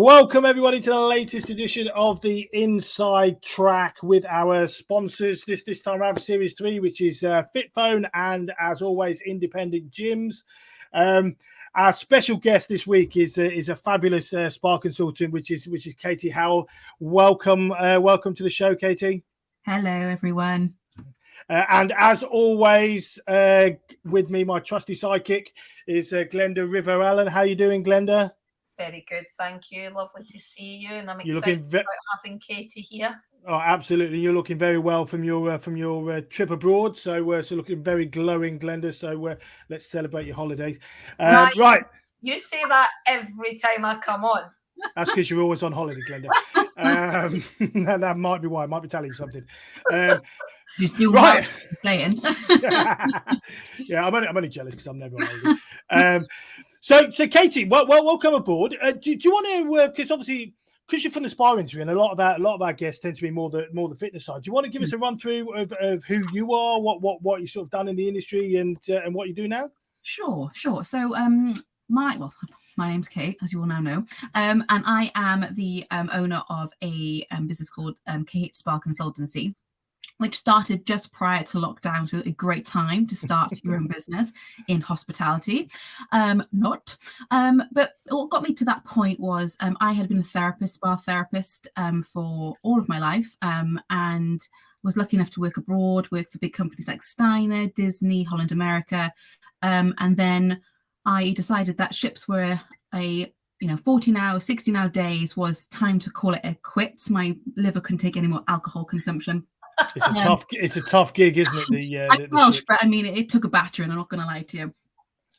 Welcome everybody to the latest edition of the Inside Track with our sponsors this time around for Series 3, which is FitPhone and, as always, Independent Gyms. Our special guest this week is a fabulous spa consultant, which is Katie Howell. Welcome to the show, Katie. Hello, everyone. And as always, with me, my trusty sidekick is Glenda Rivoallan. How are you doing, Glenda? Very good, thank you. Lovely to see you, and I'm excited about having Katie here. Oh, absolutely! You're looking very well from your trip abroad. So looking very glowing, Glenda. So let's celebrate your holidays. Right. You say that every time I come on. That's because you're always on holiday, Glenda. That might be why. I might be telling you something. You're still right. Saying. Yeah, I'm only jealous because I'm never on holiday. So Katie, welcome aboard. Do you want to? Because obviously, because you're from the spa industry, and a lot of our guests tend to be more the fitness side. Do you want to give us a run through of who you are, what you sort of done in the industry, and what you do now? Sure. So my name's Kate, as you all now know, and I am the owner of a business called KH Spa Consultancy, which started just prior to lockdown. So a great time to start your own business in hospitality. But what got me to that point was I had been a spa therapist for all of my life, and was lucky enough to work abroad, work for big companies like Steiner, Disney, Holland America. And then I decided that ships were 14-hour, 16-hour days was time to call it a quits. My liver couldn't take any more alcohol consumption. It's a tough gig, isn't it? I'm Welsh, but I mean, it took a battering. I'm not going to lie to you.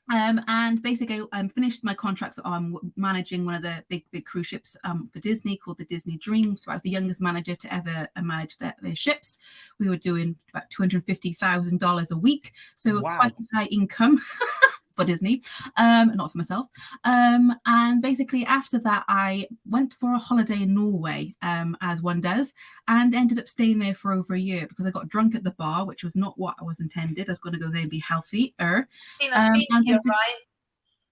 And basically, I finished my contract. So I'm managing one of the big cruise ships for Disney called the Disney Dream. So I was the youngest manager to ever manage their ships. We were doing about $250,000 a week. So wow. Quite a high income. For Disney, not for myself. And basically after that, I went for a holiday in Norway, as one does, and ended up staying there for over a year because I got drunk at the bar, which was not what I was intended. I was going to go there and be healthier. You're right?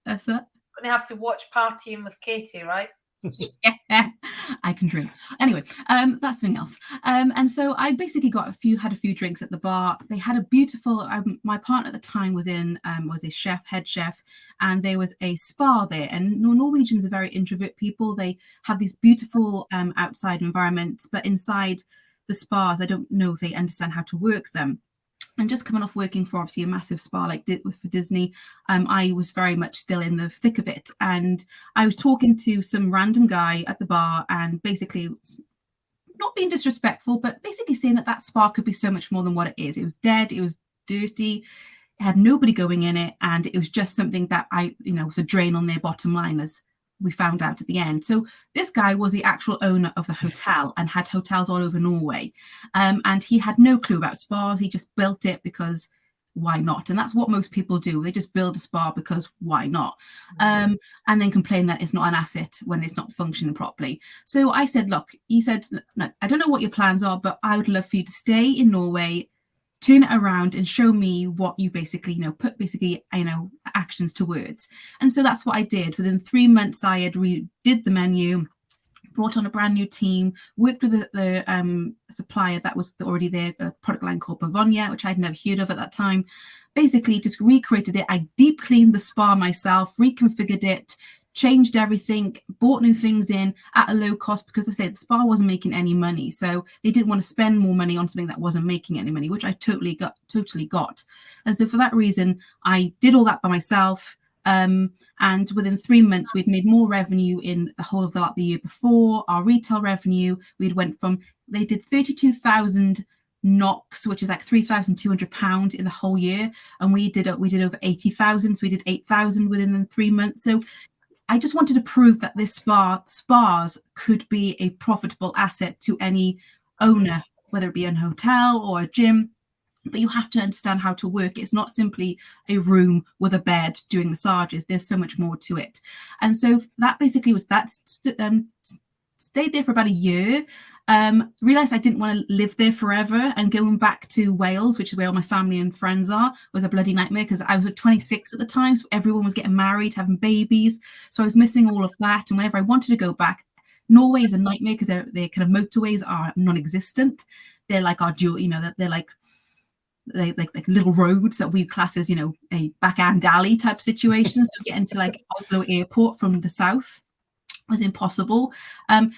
That's it. Going to have to watch Partying with Katie, right? Yeah, I can drink. Anyway, that's something else. And so I basically had a few drinks at the bar. They had a beautiful. My partner at the time was a head chef, and there was a spa there. And Norwegians are very introvert people. They have these beautiful outside environments, but inside the spas, I don't know if they understand how to work them. And just coming off working for obviously a massive spa like for Disney, I was very much still in the thick of it. And I was talking to some random guy at the bar and basically not being disrespectful, but basically saying that spa could be so much more than what it is. It was dead. It was dirty. It had nobody going in it. And it was just something that was a drain on their bottom line, as we found out at the end. So this guy was the actual owner of the hotel and had hotels all over Norway. And he had no clue about spas. He just built it because why not? And that's what most people do. They just build a spa because why not? And then complain that it's not an asset when it's not functioning properly. So I said, look, he said, no, I don't know what your plans are, but I would love for you to stay in Norway, turn it around and show me what you basically, put actions to words. And so that's what I did. Within 3 months, I had redid the menu, brought on a brand new team, worked with the supplier that was already there, a product line called Bavonia, which I'd never heard of at that time. Basically just recreated it. I deep cleaned the spa myself, reconfigured it, changed everything, bought new things in at a low cost because I said the spa wasn't making any money. So they didn't want to spend more money on something that wasn't making any money, which I totally got. And so for that reason, I did all that by myself. And within 3 months, we'd made more revenue in the whole of the year before. Our retail revenue, they did 32,000 NOx, which is like £3,200 in the whole year. And we did over 80,000. So we did 8,000 within 3 months. So I just wanted to prove that this spas could be a profitable asset to any owner, whether it be a hotel or a gym. But you have to understand how to work. It's not simply a room with a bed doing massages. There's so much more to it. And so that basically was that. Stayed there for about a year. Realized I didn't want to live there forever, and going back to Wales, which is where all my family and friends are, was a bloody nightmare because I was 26 at the time, so everyone was getting married, having babies, so I was missing all of that. And whenever I wanted to go back, Norway is a nightmare because their kind of motorways are non-existent. They're like our dual, they're like little roads that we class as, a back-end alley type situation. So getting to like Oslo airport from the south was impossible.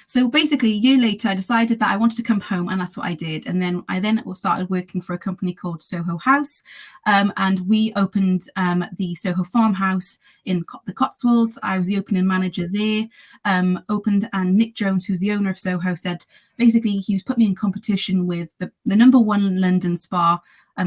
So basically a year later, I decided that I wanted to come home, and that's what I did. And then I started working for a company called Soho House, and we opened the Soho Farmhouse in the Cotswolds. I was the opening manager there, opened, and Nick Jones, who's the owner of Soho, said basically he was put me in competition with the number one London spa,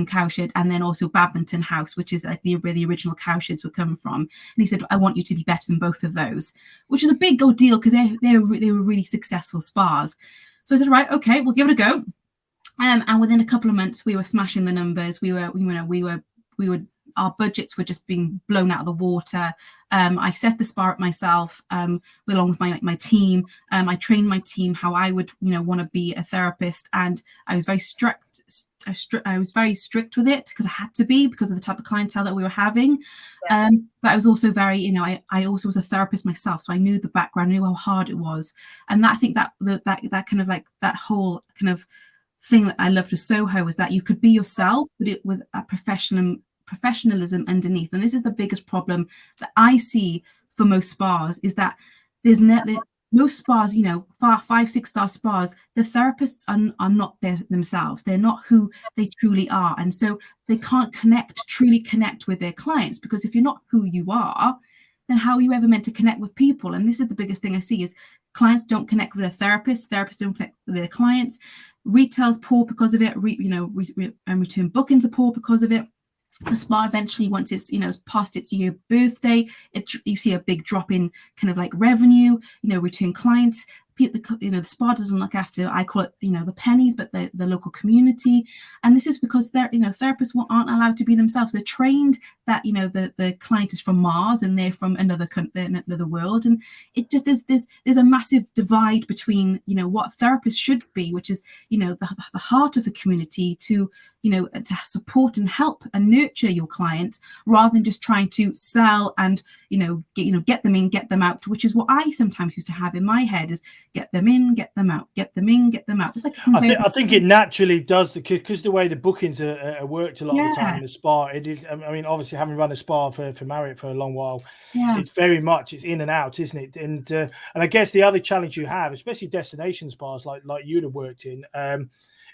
cowshed, and then also Badminton House, which is like where the original cowsheds were coming from. And he said, I want you to be better than both of those, which is a big ordeal because they were really successful spas. So I said, right, okay, we'll give it a go. And within a couple of months, we were smashing the numbers. Our budgets were just being blown out of the water. I set the spa up myself, along with my team. I trained my team how I would, want to be a therapist, and I was very strict. I was very strict with it because I had to be, because of the type of clientele that we were having. Yeah. But I was also very, I also was a therapist myself, so I knew the background, I knew how hard it was, and I think that kind of like that whole kind of thing that I loved with Soho was that you could be yourself, but it with a professionalism underneath. And this is the biggest problem that I see for most spas, is that there's most spas, 5-6-star spas, the therapists are not themselves. They're not who they truly are. And so they can't truly connect with their clients, because if you're not who you are, then how are you ever meant to connect with people? And this is the biggest thing I see, is clients don't connect with their therapists don't connect with their clients. Retail's poor because of it. Return bookings are poor because of it. The spa eventually, once it's past its year birthday, you see a big drop in kind of like revenue, return clients. The spa doesn't look after, I call it, the pennies, but the local community. And this is because therapists aren't allowed to be themselves. They're trained that the client is from Mars and they're from another world, and it just there's a massive divide between what therapists should be, which is the heart of the community, to to support and help and nurture your clients, rather than just trying to sell and get them in, get them out, which is what I sometimes used to have in my head, is get them in, get them out, get them in, get them out. It's like I think it naturally does, because the way the bookings are worked a lot of the time in the spa. It is. I mean, obviously, having run a spa for Marriott for a long while, it's very much, it's in and out, isn't it? And I guess the other challenge you have, especially destination spas like you'd have worked in,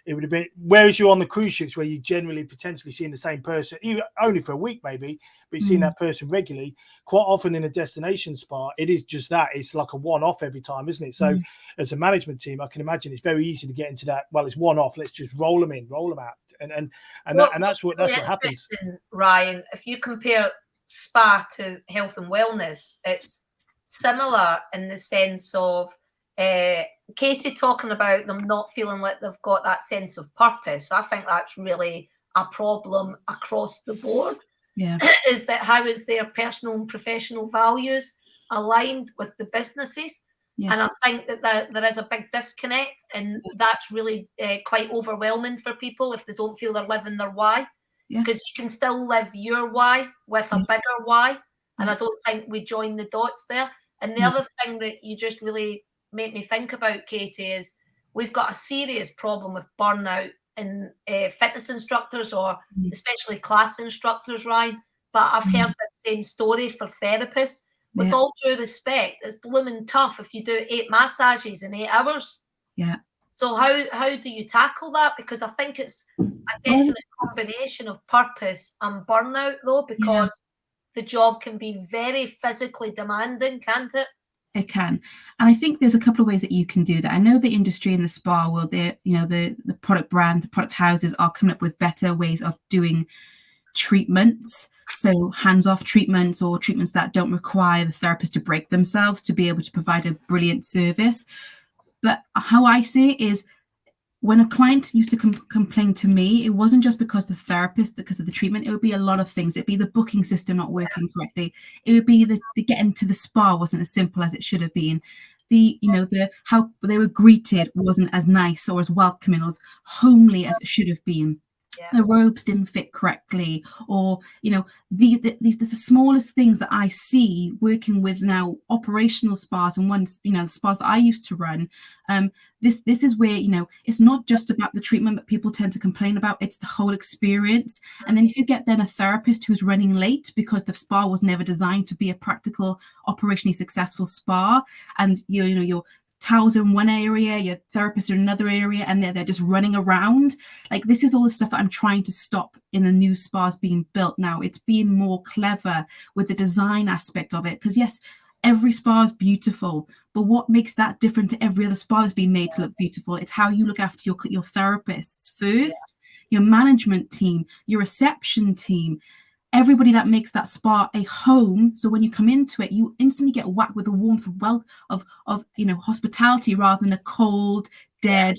it would have been, whereas you're on the cruise ships where you generally potentially seeing the same person, even only for a week maybe, but you're seeing that person regularly. Quite often in a destination spa, it is just that. It's like a one-off every time, isn't it? So as a management team, I can imagine it's very easy to get into that. Well, it's one-off. Let's just roll them in, roll them out, and that's what happens. Ryan, if you compare spa to health and wellness, it's similar in the sense of Katie talking about them not feeling like they've got that sense of purpose. I think that's really a problem across the board. Yeah, is that how is their personal and professional values aligned with the businesses? Yeah. And I think that there is a big disconnect, and that's really quite overwhelming for people if they don't feel they're living their why. Because you can still live your why with a bigger why, and I don't think we join the dots there. And the other thing that you just really make me think about, Katie, is we've got a serious problem with burnout in fitness instructors, or especially class instructors, Ryan. But I've heard the same story for therapists. With all due respect, it's blooming tough if you do 8 massages in 8 hours. Yeah. So how do you tackle that? Because I think it's a definite combination of purpose and burnout, though, because the job can be very physically demanding, can't it? It can. And I think there's a couple of ways that you can do that. I know the industry in the spa world, the product brand, the product houses are coming up with better ways of doing treatments. So hands-off treatments, or treatments that don't require the therapist to break themselves to be able to provide a brilliant service. But how I see it is, when a client used to complain to me, it wasn't just because the therapist, because of the treatment. It would be a lot of things. It'd be the booking system not working correctly. It would be the getting to the spa wasn't as simple as it should have been. the how they were greeted wasn't as nice or as welcoming or as homely as it should have been. The robes didn't fit correctly, or the smallest things that I see working with now operational spas and ones, the spas that I used to run. This is where it's not just about the treatment that people tend to complain about, it's the whole experience. And then if you get then a therapist who's running late because the spa was never designed to be a practical, operationally successful spa, and you're towels in one area, your therapist in another area, and they're just running around. Like, this is all the stuff that I'm trying to stop in the new spas being built now. It's being more clever with the design aspect of it, because yes, every spa is beautiful, but what makes that different to every other spa that's been made to look beautiful? It's how you look after your therapists first, your management team, your reception team, everybody that makes that spa a home. So when you come into it, you instantly get whacked with the warmth of hospitality, rather than a cold, dead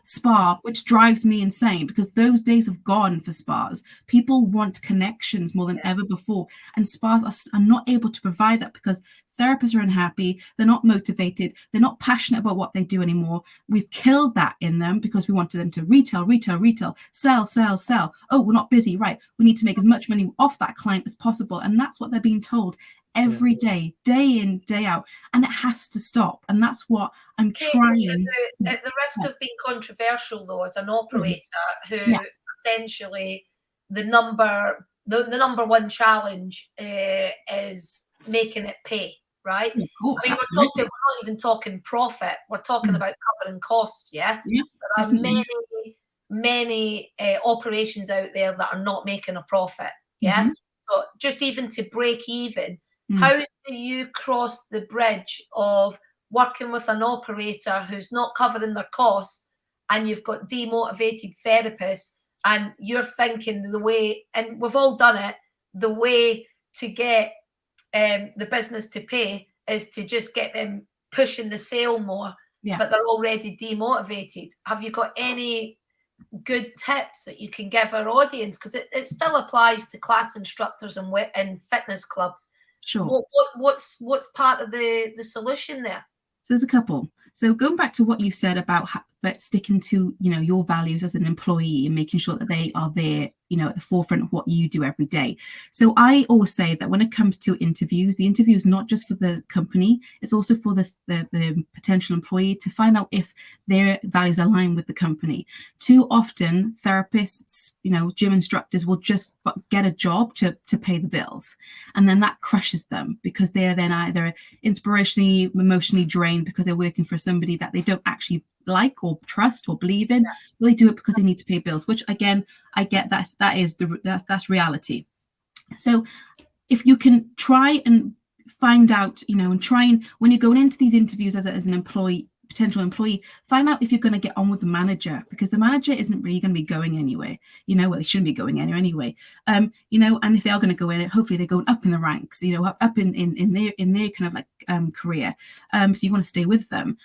spa, which drives me insane, because those days have gone for spas. People want connections more than ever before, and spas are not able to provide that because therapists are unhappy, they're not motivated, they're not passionate about what they do anymore. We've killed that in them because we wanted them to retail, sell. Oh, we're not busy, right? We need to make as much money off that client as possible, and that's what they're being told every day in, day out, and it has to stop. And that's what I'm trying. At the risk of being controversial, though, as an operator who essentially the number one challenge is making it pay, right? Course, I mean, we're not even talking profit, we're talking about covering costs. There are many operations out there that are not making a profit. So just even to break even, how do you cross the bridge of working with an operator who's not covering their costs, and you've got demotivated therapists, and you're thinking the way, and we've all done it, the way to get the business to pay is to just get them pushing the sale more, but they're already demotivated. Have you got any good tips that you can give our audience? Because it still applies to class instructors and fitness clubs. Sure. What's part of the solution there? So there's a couple. So going back to what you said about sticking to your values as an employee and making sure that they are there at the forefront of what you do every day. So I always say that when it comes to interviews, the interview is not just for the company, it's also for the potential employee to find out if their values align with the company. Too often therapists, gym instructors will just get a job to pay the bills, and then that crushes them because they're then either inspirationally, emotionally drained because they're working for somebody that they don't actually like or trust or believe in. They do it because they need to pay bills, which again, I get that's reality. So if you can try and find out, and try and, when you're going into these interviews as an employee, potential employee, find out if you're going to get on with the manager, because the manager isn't really going to be going anywhere. Well, they shouldn't be going anywhere anyway. And if they are going to go in, hopefully they're going up in the ranks, up in their kind of like career. So you want to stay with them.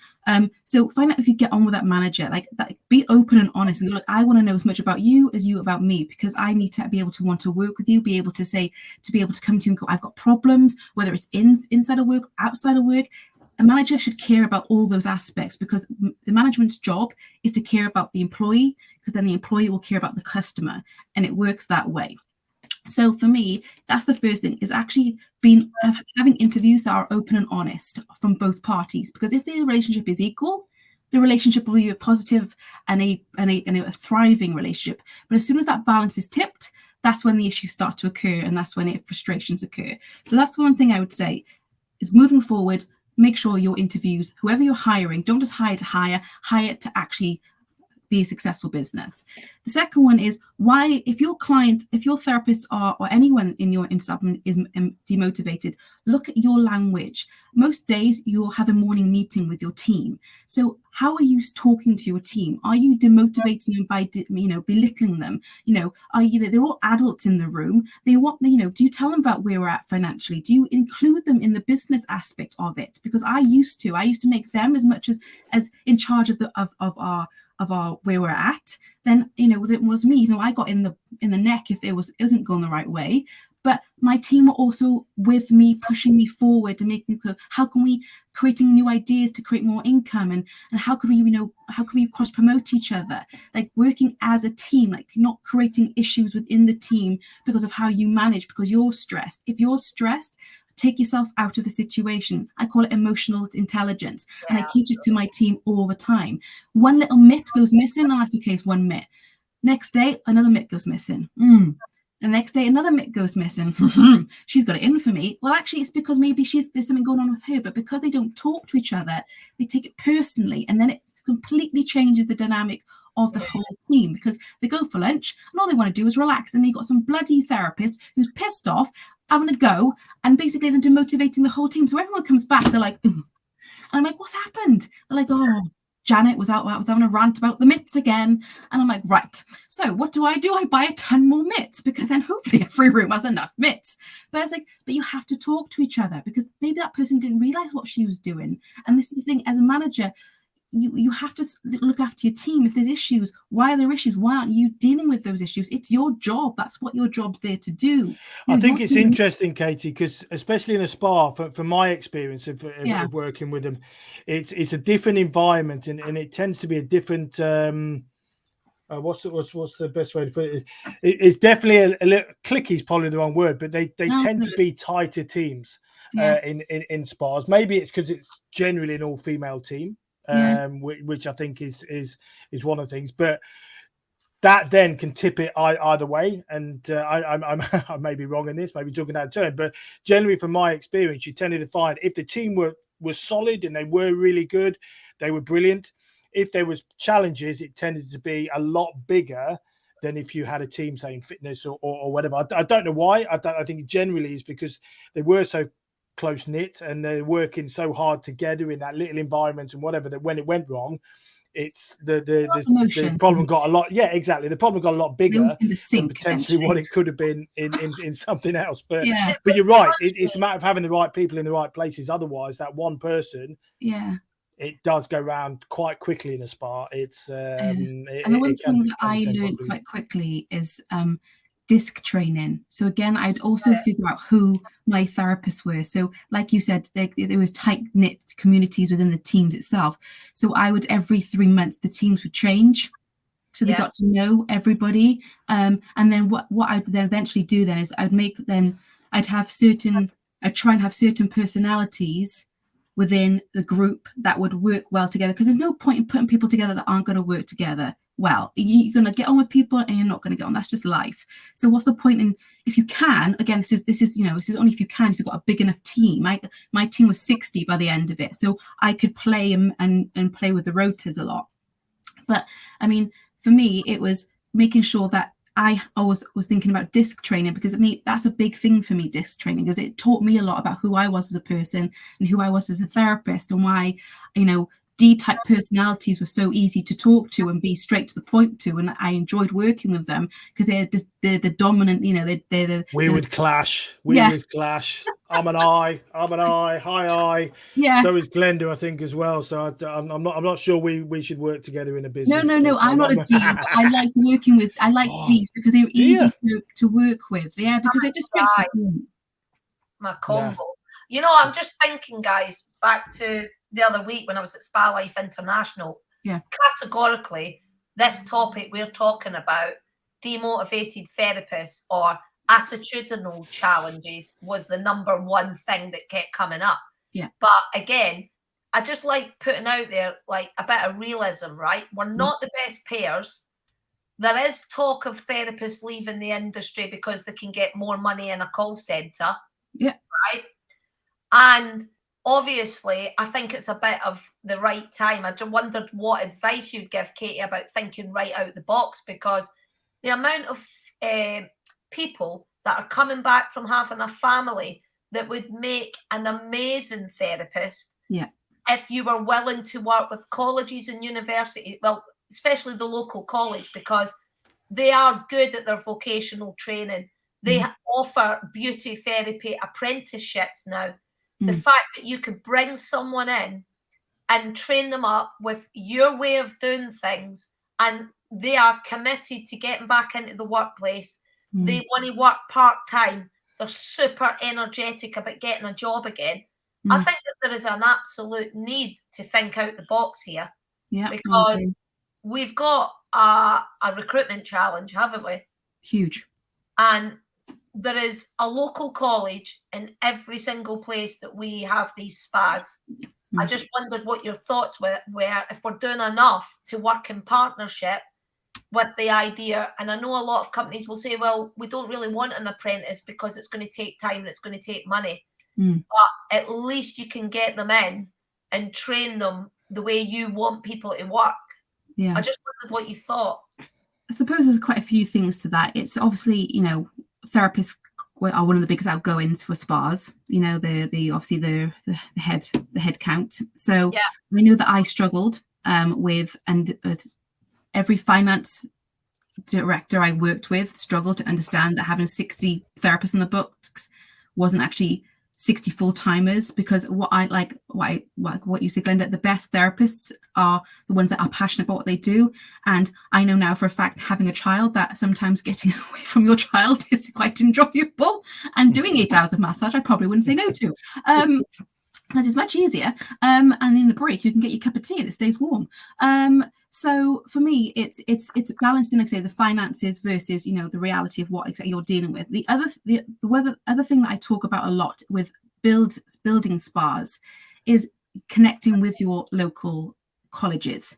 So find out if you get on with that manager, like that, be open and honest and go, look, I want to know as much about you as you about me, because I need to be able to want to work with you, be able to come to you and go, I've got problems, whether it's inside of work, outside of work. A manager should care about all those aspects, because the management's job is to care about the employee, because then the employee will care about the customer, and it works that way. So for me, that's the first thing, is actually having interviews that are open and honest from both parties, because if the relationship is equal, the relationship will be a positive and a thriving relationship. But as soon as that balance is tipped, that's when the issues start to occur, and that's when frustrations occur. So that's one thing I would say, is moving forward, make sure your interviews, whoever you're hiring, don't just hire to actually be a successful business. The second one is, why, if your therapists or anyone in your establishment is demotivated, look at your language. Most days you'll have a morning meeting with your team. So how are you talking to your team? Are you demotivating them by belittling them? They're all adults in the room. Do you tell them about where we're at financially? Do you include them in the business aspect of it? Because I used to make them as much as in charge of our where we're at, then it was me. I got in the neck if it isn't going the right way. But my team were also with me, pushing me forward and making, how can we, creating new ideas to create more income, and how could we, how can we cross promote each other, like working as a team, like not creating issues within the team because of how you manage, because you're stressed. If you're stressed, take yourself out of the situation. I call it emotional intelligence, and I teach it to my team all the time. One little mitt goes missing, and that's okay, it's one mitt. Next day, another mitt goes missing. The next day, another mitt goes missing. She's got it in for me. Well, actually, it's because maybe there's something going on with her, but because they don't talk to each other, they take it personally, and then it completely changes the dynamic of the whole team, because they go for lunch and all they want to do is relax. And then you've got some bloody therapist who's pissed off, having a go, and basically then demotivating the whole team. So everyone comes back, they're like, and I'm like, what's happened? They're like, oh, Janet was having a rant about the mitts again. And I'm like, right, so what do? I buy a ton more mitts, because then hopefully every room has enough mitts. But it's like, but you have to talk to each other, because maybe that person didn't realize what she was doing. And this is the thing, as a manager, you have to look after your team. If there's issues, why are there issues? Why aren't you dealing with those issues? It's your job. That's what your job's there to do. I think it's interesting, Katie, because especially in a spa, from my experience of working with them, it's a different environment, and it tends to be a different. What's the best way to put it? It's definitely a little clicky is probably the wrong word, but they tend to be tighter teams in spas. Maybe it's because it's generally an all-female team. Which I think is one of the things, but that then can tip it either way. And I may be wrong in this, maybe talking out of turn, but generally from my experience, you tended to find if the team were solid and they were really good, they were brilliant. If there was challenges, it tended to be a lot bigger than if you had a team saying fitness or whatever. I don't know why. I think generally is because they were so close knit and they're working so hard together in that little environment and whatever, that when it went wrong, it's the problem got a lot. Yeah, exactly. The problem got a lot bigger than potentially what it could have been in something else. But you're right. It's a matter of having the right people in the right places. Otherwise, that one person, it does go round quite quickly in a spa. It's and the one thing that I learned quite quickly is disc training. So again, I'd also figure out who my therapists were. So like you said, there was tight-knit communities within the teams itself. So I would, every 3 months, the teams would change. So they got to know everybody. And then what I'd then eventually do then is I'd try and have certain personalities within the group that would work well together, because there's no point in putting people together that aren't going to work together well. You're going to get on with people and you're not going to get on. That's just life. So what's the point in, if you can, again, this is only if you can, if you've got a big enough team. My team was 60 by the end of it, so I could play and play with the rotors a lot. But I mean, for me, it was making sure that I always was thinking about disc training, because that's a big thing for me, disc training, because it taught me a lot about who I was as a person and who I was as a therapist, and why, D-type personalities were so easy to talk to and be straight to the point to, and I enjoyed working with them because they're the dominant. We would clash. Would clash. I'm an I, hi I. Yeah. So is Glenda, I think, as well. So I'm not sure we should work together in a business. No. I'm not a D, but I like working with. I like Ds because they're easy to work with. Yeah, because they're just straight to the point. My combo. I'm just thinking, guys, back to the other week when I was at Spa Life International. Yeah. Categorically, this topic we're talking about, demotivated therapists or attitudinal challenges, was the number one thing that kept coming up. Yeah. But again, I just like putting out there like a bit of realism, right? We're not the best payers. There is talk of therapists leaving the industry because they can get more money in a call centre. Yeah. Right. And obviously, I think it's a bit of the right time. I just wondered what advice you'd give, Katie, about thinking right out the box, because the amount of people that are coming back from having a family that would make an amazing therapist if you were willing to work with colleges and universities, well, especially the local college, because they are good at their vocational training. They offer beauty therapy apprenticeships now. The fact that you could bring someone in and train them up with your way of doing things, and they are committed to getting back into the workplace. They want to work part-time. they're super energetic about getting a job again. I think that there is an absolute need to think out the box here. Yeah, because we've got a recruitment challenge, haven't we? Huge. And there is a local college in every single place that we have these spas. I just wondered what your thoughts were if we're doing enough to work in partnership with the idea. And I know a lot of companies will say, well, we don't really want an apprentice because it's going to take time and it's going to take money. But at least you can get them in and train them the way you want people to work. Yeah. I just wondered what you thought. I suppose there's quite a few things to that. It's obviously, therapists are one of the biggest outgoings for spas. Obviously the head count. So yeah. I know that I struggled with every finance director I worked with struggled to understand that having 60 therapists in the books wasn't actually 60 full-timers, because what you said, Glenda, the best therapists are the ones that are passionate about what they do. And I know now for a fact, having a child, that sometimes getting away from your child is quite enjoyable, and doing 8 hours of massage I probably wouldn't say no to, because it's much easier, and in the break you can get your cup of tea and it stays warm. So for me, it's balancing, like I say, the finances versus the reality of what exactly you're dealing with. The other thing that I talk about a lot with building spas is connecting with your local colleges,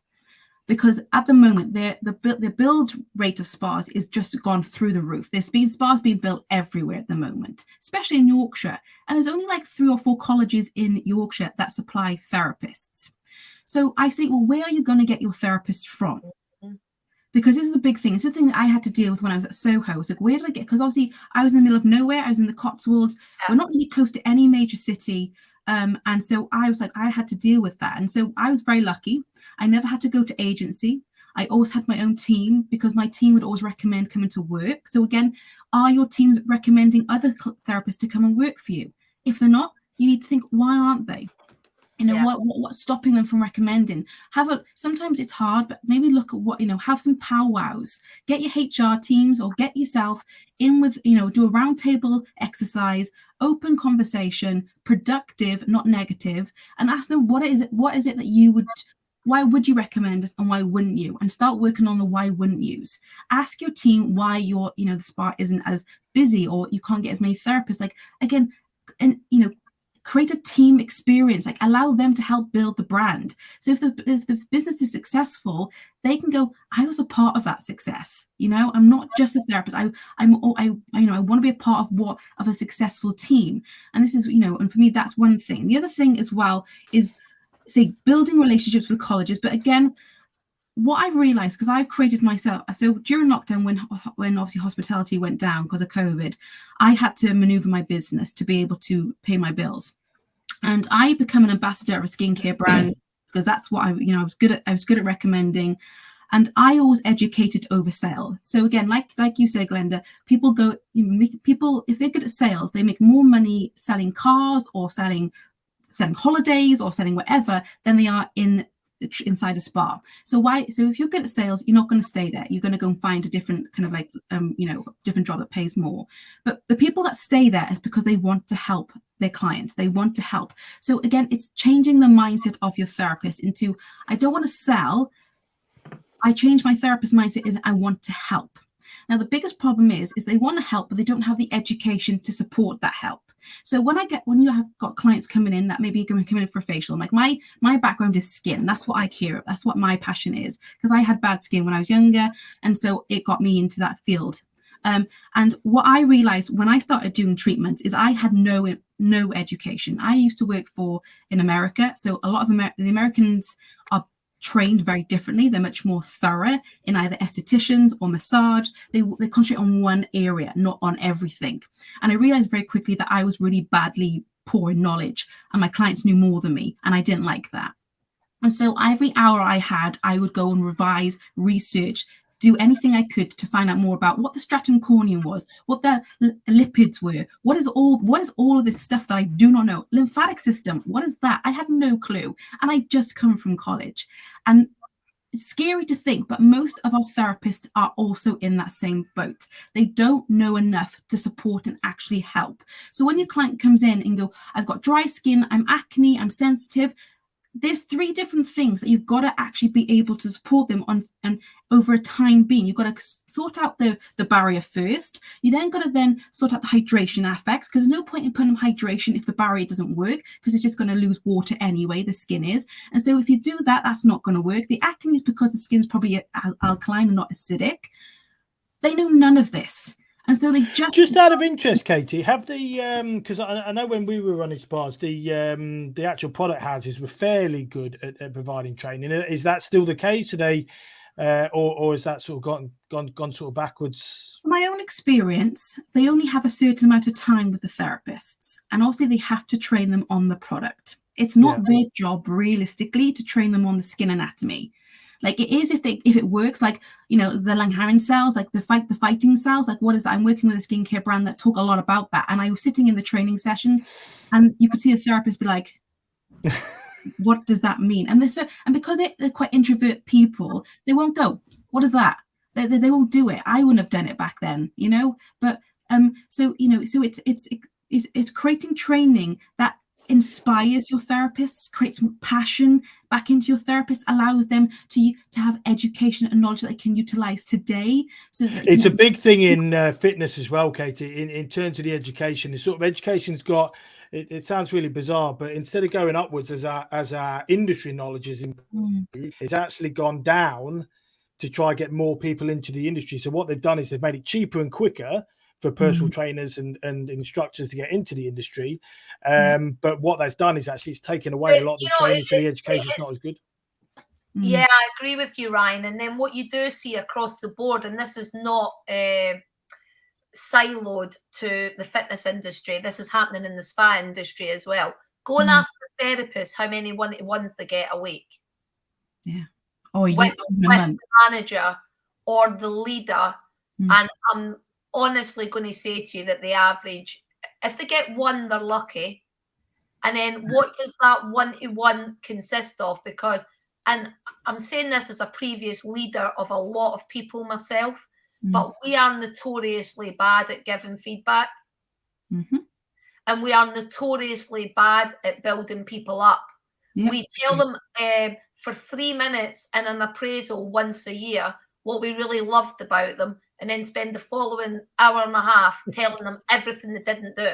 because at the moment the build rate of spas is just gone through the roof. There's been spas being built everywhere at the moment, especially in Yorkshire, and there's only like 3 or 4 colleges in Yorkshire that supply therapists. So I say, well, where are you going to get your therapist from? Because this is a big thing. It's a thing that I had to deal with when I was at Soho. I was like, where do I get? Because obviously I was in the middle of nowhere. I was in the Cotswolds. We're not really close to any major city. And so I was like, I had to deal with that. And so I was very lucky. I never had to go to agency. I always had my own team, because my team would always recommend coming to work. So again, are your teams recommending other therapists to come and work for you? If they're not, you need to think, why aren't they? What's stopping them from recommending? Sometimes it's hard, but maybe look at have some powwows, get your HR teams or get yourself in with, do a roundtable exercise, open conversation, productive, not negative, and ask them, what is it that why would you recommend us and why wouldn't you? And start working on the why wouldn't yous. Ask your team why your, the spa isn't as busy or you can't get as many therapists. Like, again, and, create a team experience, like allow them to help build the brand. So if the business is successful, they can go, I was a part of that success. I'm not just a therapist. I want to be a part of a successful team. And this is, and for me, that's one thing. The other thing as well is, say, building relationships with colleges. But again, what I've realized, because I've created myself, so during lockdown, when obviously hospitality went down because of COVID, I had to maneuver my business to be able to pay my bills. And I become an ambassador of a skincare brand, because that's what I was good at recommending. And I always educated over sale. So again, like you said, Glenda, people if they're good at sales, they make more money selling cars or selling holidays or selling whatever than they are inside a spa. So if you're good at sales, you're not going to stay there. You're going to go and find a different kind of different job that pays more. But the people that stay there is because they want to help their clients. They want to help. So again, it's changing the mindset of your therapist into, I don't want to sell. I change my therapist mindset is, I want to help. Now, the biggest problem is they want to help, but they don't have the education to support that help. So when you have got clients coming in that maybe going to come in for a facial, I'm like, my background is skin. That's what I care. That's what my passion is, because I had bad skin when I was younger, and so it got me into that field. And what I realized when I started doing treatments is I had no education. I used to work in America, so a lot of the Americans are trained very differently. They're much more thorough in either estheticians or massage. They concentrate on one area, not on everything. And I realized very quickly that I was really badly poor in knowledge, and my clients knew more than me, and I didn't like that. And so every hour I had, I would go and revise, research, do anything I could to find out more about what the stratum corneum was, what the lipids were, what is all of this stuff that I do not know. Lymphatic system, what is that? I had no clue, and I just come from college. And it's scary to think, but most of our therapists are also in that same boat. They don't know enough to support and actually help. So when your client comes in and go, I've got dry skin, I'm acne, I'm sensitive, there's 3 different things that you've got to actually be able to support them on, and over a time being. You've got to sort out the barrier first. You then got to then sort out the hydration aspects, because there's no point in putting hydration if the barrier doesn't work, because it's just going to lose water anyway, the skin is. And so if you do that, that's not going to work. The acne is because the skin's probably alkaline and not acidic. They know none of this. And so they just out of interest, Katie, have the because I know when we were running spas, the actual product houses were fairly good at providing training. Is that still the case? Are they, or is that sort of gone sort of backwards? From my own experience, they only have a certain amount of time with the therapists, and also they have to train them on the product. It's not their job realistically to train them on the skin anatomy. Like it is if it works, like, you know, the Langharen cells, like the fighting cells, like what is that? I'm working with a skincare brand that talk a lot about that. And I was sitting in the training session and you could see the therapist be like, what does that mean? And because they're quite introvert people, they won't go, what is that? They won't do it. I wouldn't have done it back then, you know? But so, you know, so it's creating training that inspires your therapists, creates passion back into your therapist, allows them to have education and knowledge that they can utilize today. So that it's a big thing in fitness as well, Katie, in terms of the education. The sort of education's got, it sounds really bizarre, but instead of going upwards as our industry knowledge is improved, it's actually gone down to try and get more people into the industry. So what they've done is they've made it cheaper and quicker for personal trainers and instructors to get into the industry. But what that's done is actually it's taken away a lot of the training, so the education is not as good. Yeah, I agree with you, Ryan. And then what you do see across the board, and this is not siloed to the fitness industry, this is happening in the spa industry as well. Go and ask the therapist how many one-to-ones they get a week. Yeah. Or with the manager or the leader. And I'm honestly going to say to you that the average, if they get one, they're lucky. And then what does that one-to-one consist of? Because, and I'm saying this as a previous leader of a lot of people myself, but we are notoriously bad at giving feedback. And we are notoriously bad at building people up. We tell them for 3 minutes in an appraisal once a year what we really loved about them, and then spend the following hour and a half telling them everything they didn't do.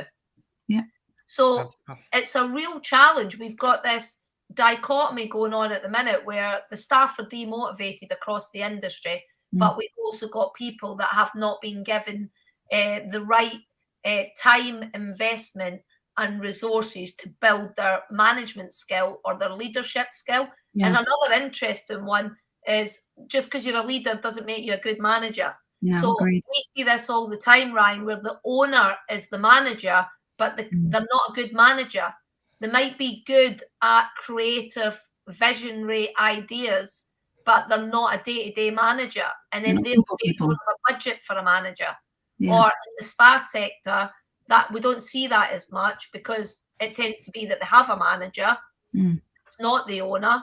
So it's a real challenge. We've got this dichotomy going on at the minute where the staff are demotivated across the industry, but we've also got people that have not been given the right time, investment and resources to build their management skill or their leadership skill. And another interesting one is just because you're a leader doesn't make you a good manager. So we see this all the time, Ryan, where the owner is the manager, but they're not a good manager. They might be good at creative, visionary ideas, but they're not a day-to-day manager. And then they'll say we don't have a budget for a manager. Or in the spa sector, that we don't see that as much because it tends to be that they have a manager. It's not the owner,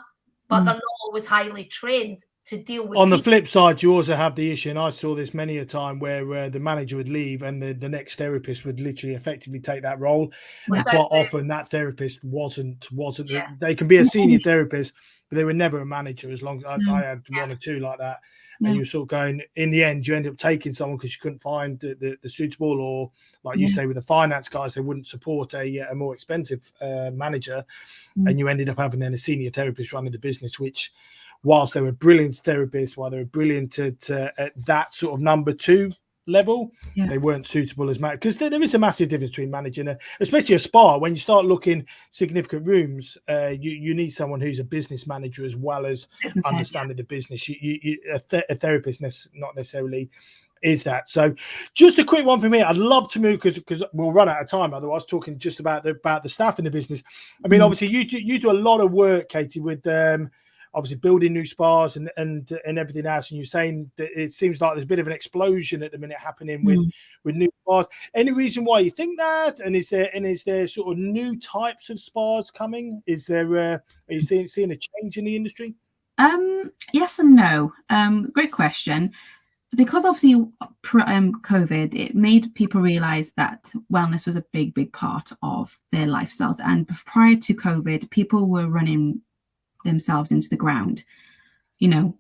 but they're not always highly trained to deal with. On the flip side, you also have the issue, and I saw this many a time, where the manager would leave and the next therapist would literally effectively take that role. And quite often that therapist wasn't. They can be a senior therapist, but they were never a manager. As long as I had one or two like that. And you're sort of going, in the end, you end up taking someone because you couldn't find the suitable, or like you say with the finance guys, they wouldn't support a more expensive manager. And you ended up having then a senior therapist running the business, which, whilst they were brilliant therapists, while they were brilliant at that sort of number 2 level, they weren't suitable as much, because there is a massive difference between managing especially a spa. When you start looking significant rooms, you need someone who's a business manager as well as understanding the business. A therapist not necessarily is that. So just a quick one for me. I'd love to move because we'll run out of time otherwise, talking just about the staff in the business. I mean, obviously you do a lot of work, Katie, with obviously building new spas and everything else, and you're saying that it seems like there's a bit of an explosion at the minute happening with new spas. Any reason why you think that? And is there sort of new types of spas coming? Is there are you seeing a change in the industry? Yes and no. Great question. Because obviously COVID, it made people realize that wellness was a big part of their lifestyles. And prior to COVID, people were running themselves into the ground, and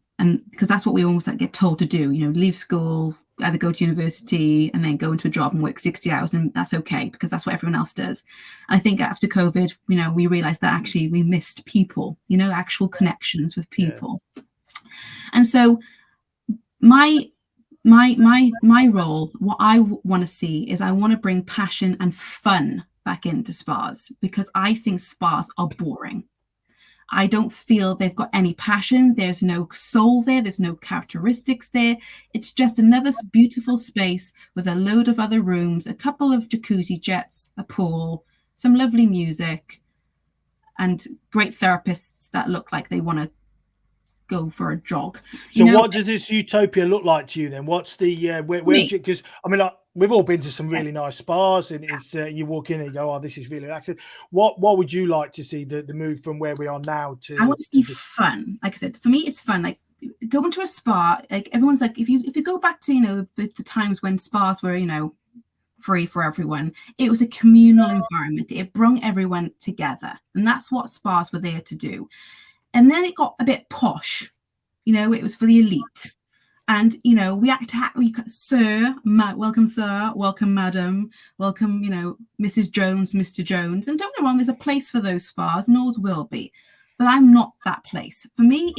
because that's what we almost get told to do, leave school, either go to university and then go into a job and work 60 hours, and that's okay because that's what everyone else does. And I think after COVID, we realized that actually we missed people, actual connections with people. Yeah. And so my role, what I want to see is I want to bring passion and fun back into spas, because I think spas are boring. I don't feel they've got any passion. There's no soul there. There's no characteristics there. It's just another beautiful space with a load of other rooms, a couple of jacuzzi jets, a pool, some lovely music, and great therapists that look like they want to go for a jog. So what does this utopia look like to you then? What's the where because I mean, like, we've all been to some really nice spas, and it's you walk in and you go, oh, this is really relaxing. What would you like to see the move from where we are now to? I want to see fun. Like I said, for me it's fun. Like going to a spa, like everyone's like, if you go back to the times when spas were free for everyone, it was a communal environment. It brought everyone together, and that's what spas were there to do. And then it got a bit posh, it was for the elite. And, we had to sir, welcome, sir, welcome, madam, welcome, Mrs. Jones, Mr. Jones. And don't get me wrong, there's a place for those spas, and always will be. But I'm not that place. For me,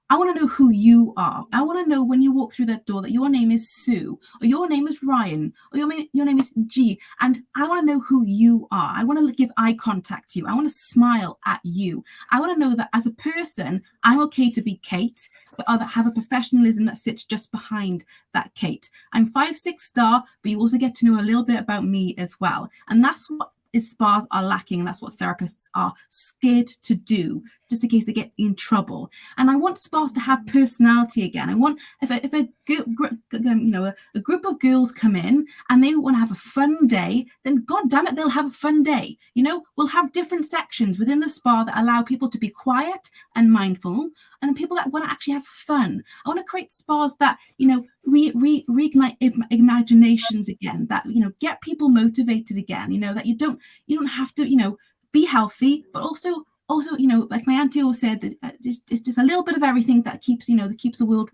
I want to know who you are. I want to know when you walk through that door that your name is Sue, or your name is Ryan, or your name is G. And I want to know who you are. I want to give eye contact to you. I want to smile at you. I want to know that as a person, I'm okay to be Kate, but have a professionalism that sits just behind that Kate. I'm 5-6 star, but you also get to know a little bit about me as well. And that's what spas are lacking, and that's what therapists are scared to do, just in case they get in trouble. And I want spas to have personality again. I want if a group of girls come in and they want to have a fun day, then god damn it, they'll have a fun day. We'll have different sections within the spa that allow people to be quiet and mindful, and the people that want to actually have fun. I want to create spas that reignite imaginations again, that get people motivated again, that you don't have to be healthy, but also like my auntie always said, that it's just a little bit of everything that keeps the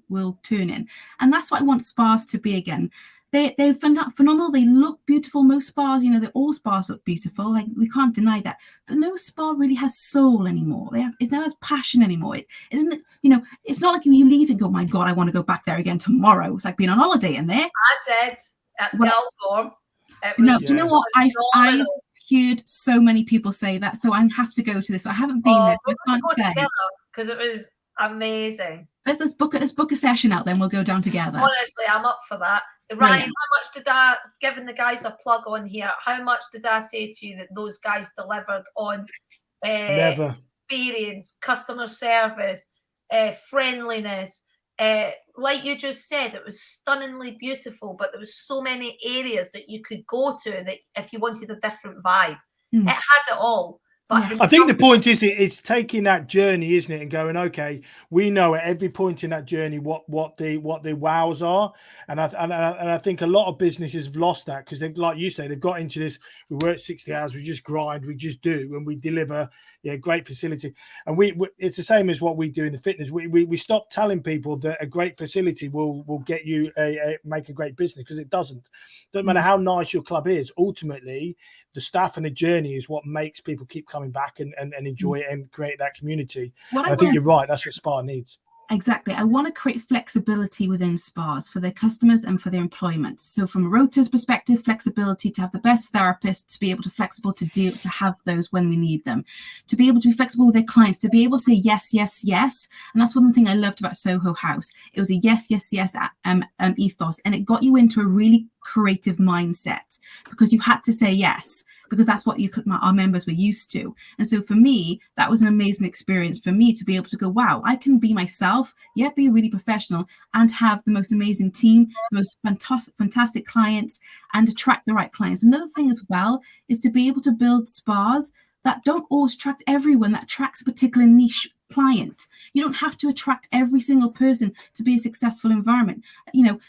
world turning. And that's what I want spas to be again. They're phenomenal. They look beautiful. Most spas, all spas look beautiful. Like, we can't deny that. But no spa really has soul anymore. It not has passion anymore. It isn't. It's not like you leave and go, my God, I want to go back there again tomorrow. It's like being on holiday in there. I did at Belgorm. Do you know what? I've heard so many people say that, so I have to go to this. I haven't been there, so I can't say. Because it was amazing. Let's book a session out, then we'll go down together. Honestly, I'm up for that. Ryan, how much did I, giving the guys a plug on here, how much did I say to you that those guys delivered on experience, customer service, friendliness? Like you just said, it was stunningly beautiful, but there was so many areas that you could go to that if you wanted a different vibe. It had it all. But I think the point is it's taking that journey, isn't it, and going, okay, we know at every point in that journey what the wows are, and I think a lot of businesses have lost that, because they've, like you say, they've got into this. We work 60 hours, we just grind, we just do, and we deliver great facility. And we it's the same as what we do in the fitness. We stop telling people that a great facility will get you make a great business, because it doesn't. Doesn't matter how nice your club is. Ultimately, the staff and the journey is what makes people keep coming back and enjoy it and create that community. I think you're right. That's what spa needs. Exactly. I want to create flexibility within spas for their customers and for their employment. So from a rota's perspective, flexibility to have the best therapists, to be able to have those when we need them, to be able to be flexible with their clients, to be able to say yes, yes, yes. And that's one thing I loved about Soho House. It was a yes, yes, yes ethos, and it got you into a really creative mindset, because you had to say yes, because that's what our members were used to. And so for me, that was an amazing experience for me to be able to go, wow, I can be myself, yet be really professional, and have the most amazing team, the most fantastic clients, and attract the right clients. Another thing as well is to be able to build spas that don't always attract everyone, that attracts a particular niche client. You don't have to attract every single person to be a successful environment. You know,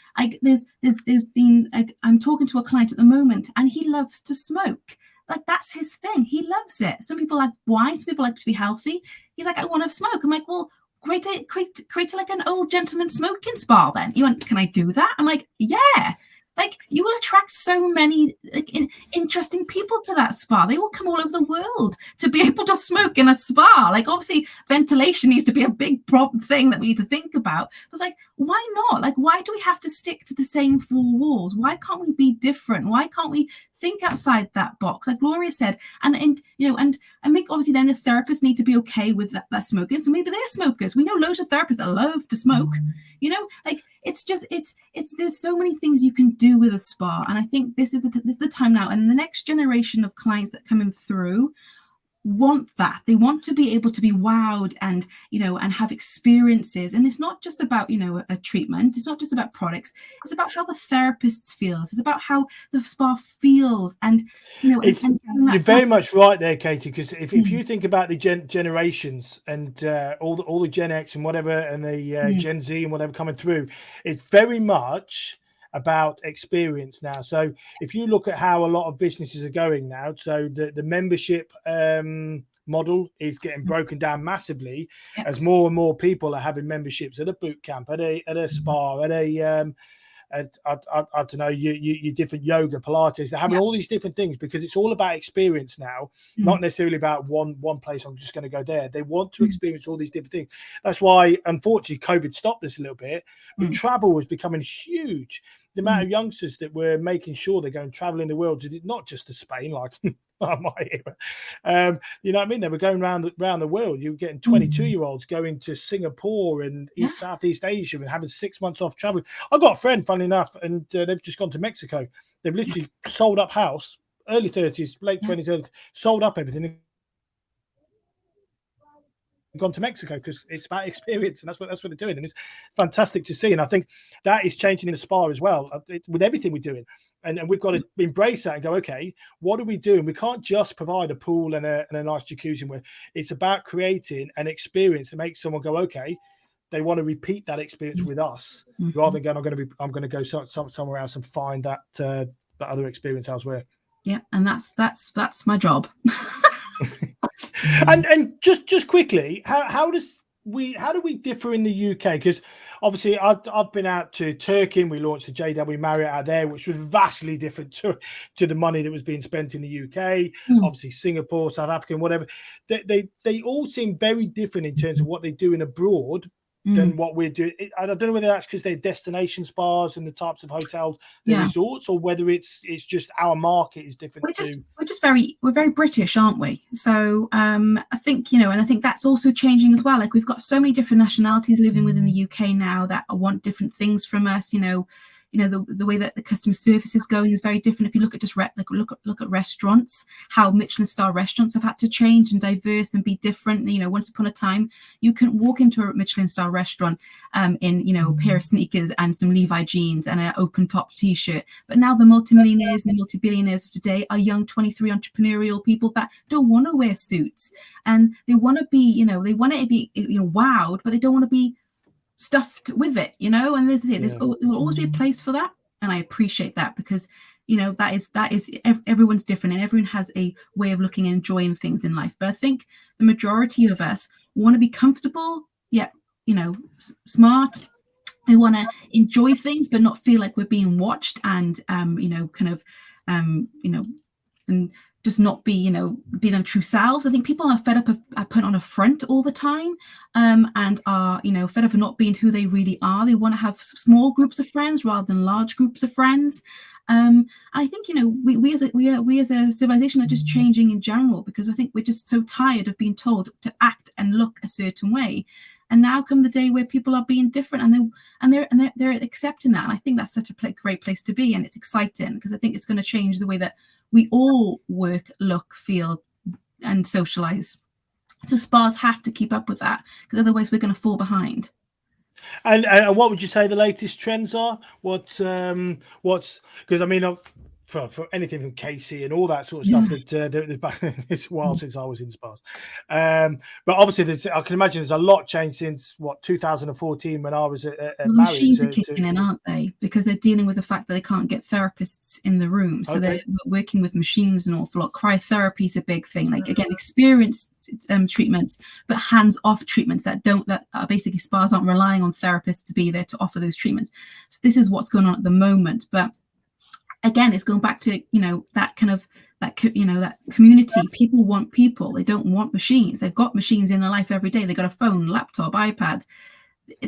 there's been, I'm talking to a client at the moment, and he loves to smoke. Like, that's his thing. He loves it. Some people like wine, some people like to be healthy. He's like, I want to smoke. I'm like, well, create like an old gentleman smoking spa then. You went, can I do that? I'm like, yeah. Like, you will attract so many interesting people to that spa. They will come all over the world to be able to smoke in a spa. Like, obviously, ventilation needs to be a big problem thing that we need to think about. But it's like, why not? Like, why do we have to stick to the same four walls? Why can't we be different? Why can't we think outside that box? Like Gloria said, and you know, and make, obviously then the therapists need to be okay with that smoking. So maybe they're smokers. We know loads of therapists that love to smoke. You know, like, it's just it's there's so many things you can do with a spa, and I think this is the time now. And the next generation of clients that coming through want that. They want to be able to be wowed and, you know, and have experiences. And it's not just about, you know, a treatment. It's not just about products. It's about how the therapist feels. It's about how the spa feels. And, you know, you're very much right there, Katie, because if you think about the generations and all the Gen X and whatever, and the Gen Z and whatever coming through, it's very much about experience now. So if you look at how a lot of businesses are going now, so the membership model is getting broken down massively as more and more people are having memberships at a boot camp, at a spa, at a I don't know, you different yoga, Pilates. They're having all these different things because it's all about experience now, not necessarily about one place. I'm just going to go there. They want to experience all these different things. That's why, unfortunately, COVID stopped this a little bit. But travel was becoming huge. The amount of youngsters that were making sure they're going traveling the world, not just to Spain, like my era. You know what I mean? They were going around the world. You were getting 22-year-olds going to Singapore and Southeast Asia and having 6 months off traveling. I've got a friend, funnily enough, and they've just gone to Mexico. They've literally sold up house, early 30s, late 20s, sold up everything, gone to Mexico because it's about experience, and that's what they're doing, and it's fantastic to see. And I think that is changing in the spa as well, with everything we're doing, and we've got to embrace that and go, okay, what are we doing? We can't just provide a pool and a nice jacuzzi. Where it's about creating an experience that makes someone go, okay, they want to repeat that experience with us, rather than going, I'm going to go somewhere else and find that other experience elsewhere. Yeah, and that's my job. And just quickly, how do we differ in the UK? Because obviously I've been out to Turkey and we launched the JW Marriott out there, which was vastly different to the money that was being spent in the UK. Obviously Singapore, South Africa, and whatever. They all seem very different in terms of what they're doing abroad than what we're doing. I don't know whether that's because they're destination spas and the types of hotels, the resorts, or whether it's just our market is different. We're very British, aren't we? So I think, you know, and I think that's also changing as well. Like, we've got so many different nationalities living within the UK now that want different things from us. You know, the way that the customer service is going is very different. If you look at just look at restaurants, how Michelin star restaurants have had to change and diverse and be different. You know, once upon a time, you couldn't walk into a Michelin star restaurant in, you know, a pair of sneakers and some Levi jeans and an open top t-shirt. But now the multimillionaires and the multi-billionaires of today are young 23 entrepreneurial people that don't want to wear suits, and they want to be, you know, wowed, but they don't want to be stuffed with it, you know. And there will always be a place for that, and I appreciate that, because, you know, that is everyone's different and everyone has a way of looking and enjoying things in life. But I think the majority of us want to be comfortable, yet, you know, smart. We want to enjoy things but not feel like we're being watched, and you know, kind of you know, and just not be, you know, be their true selves. I think people are fed up of putting on a front all the time, and are, you know, fed up of not being who they really are. They want to have small groups of friends rather than large groups of friends. I think, you know, we as a civilization are just changing in general, because I think we're just so tired of being told to act and look a certain way. And now come the day where people are being different, and they're accepting that. And I think that's such a great place to be, and it's exciting, because I think it's going to change the way that we all work, look, feel, and socialize. So spas have to keep up with that, because otherwise we're going to fall behind. And what would you say the latest trends are? What's because I mean, for anything from Casey and all that sort of stuff. That it's a while since I was in spas, but obviously I can imagine there's a lot changed since 2014 when I was well, the machines are kicking in, aren't they? Because they're dealing with the fact that they can't get therapists in the room, so they're working with machines an awful lot. Cryotherapy is a big thing. Like, again, experienced treatments, but hands-off treatments that are basically spas aren't relying on therapists to be there to offer those treatments. So this is what's going on at the moment, but again, it's going back to, that kind of, that community. People want people. They don't want machines. They've got machines in their life every day. They've got a phone, laptop, iPads.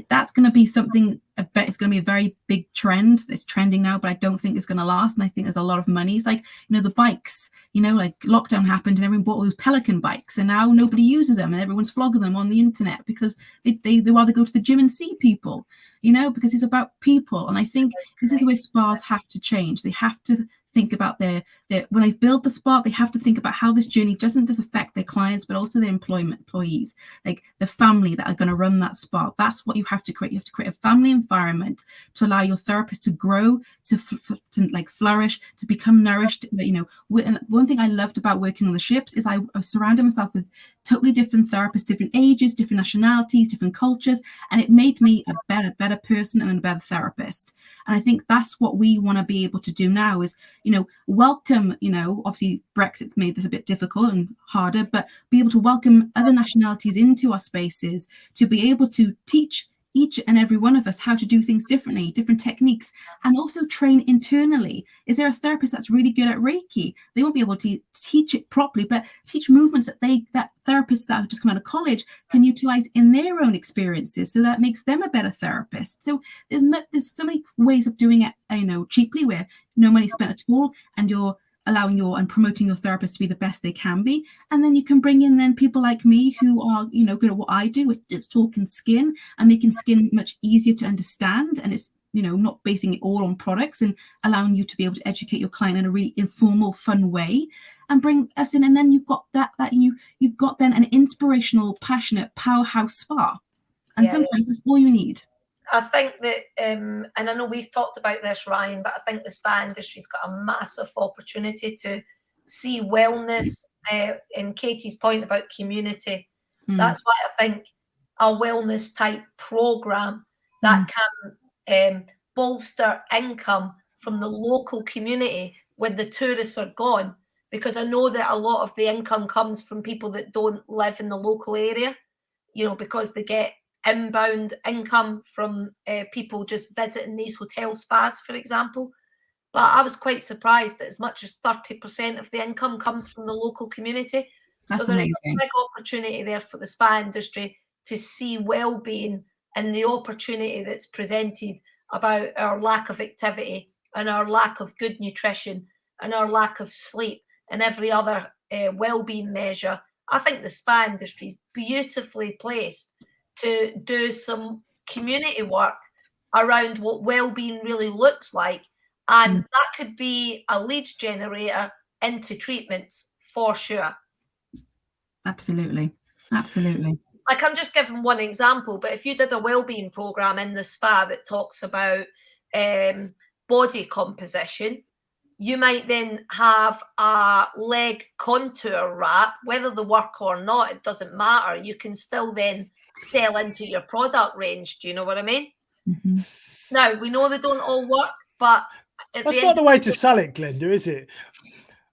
That's going to be something, it's going to be a very big trend. It's trending now, but I don't think it's going to last. And I think there's a lot of money. It's like, the bikes, like lockdown happened and everyone bought all those Pelican bikes and now nobody uses them and everyone's flogging them on the internet because they rather go to the gym and see people, because it's about people. And I think this is where spas have to change. They have to think about their when they build the spa, they have to think about how this journey doesn't just affect their clients, but also their employees, like the family that are going to run that spa. That's what you have to create. You have to create a family environment to allow your therapist to grow, to flourish, to become nourished. And one thing I loved about working on the ships is I surrounded myself with totally different therapists, different ages, different nationalities, different cultures, and it made me a better person and a better therapist. And I think that's what we want to be able to do now is, welcome, obviously Brexit's made this a bit difficult and harder, but be able to welcome other nationalities into our spaces, to be able to teach each and every one of us how to do things differently, different techniques, and also train internally. Is there a therapist that's really good at Reiki? They won't be able to teach it properly, but teach movements that therapists that have just come out of college can utilize in their own experiences. So that makes them a better therapist. So there's so many ways of doing it, cheaply, where no money spent at all, and you're allowing and promoting your therapist to be the best they can be. And then you can bring in then people like me who are, good at what I do, which is talking skin and making skin much easier to understand. And it's, not basing it all on products, and allowing you to be able to educate your client in a really informal, fun way, and bring us in. And then you've got you've got then an inspirational, passionate powerhouse spa. And sometimes that's all you need. I think that, and I know we've talked about this, Ryan, but I think the spa industry's got a massive opportunity to see wellness, in Katie's point about community. That's why I think a wellness type program that can bolster income from the local community when the tourists are gone, because I know that a lot of the income comes from people that don't live in the local area, because they get inbound income from people just visiting these hotel spas, for example. But I was quite surprised that as much as 30% of the income comes from the local community. That's so there's amazing. a big opportunity there for the spa industry to see well-being and the opportunity that's presented about our lack of activity and our lack of good nutrition and our lack of sleep and every other well-being measure. I think the spa industry is beautifully placed to do some community work around what well-being really looks like. And that could be a lead generator into treatments for sure. Absolutely. Like, I'm just giving one example, but if you did a well-being program in the spa that talks about body composition, you might then have a leg contour wrap, whether they work or not, it doesn't matter. You can still then sell into your product range. Do you know what I mean? Mm-hmm. Now, we know they don't all work, but that's not the way to sell it, Glenda, is it?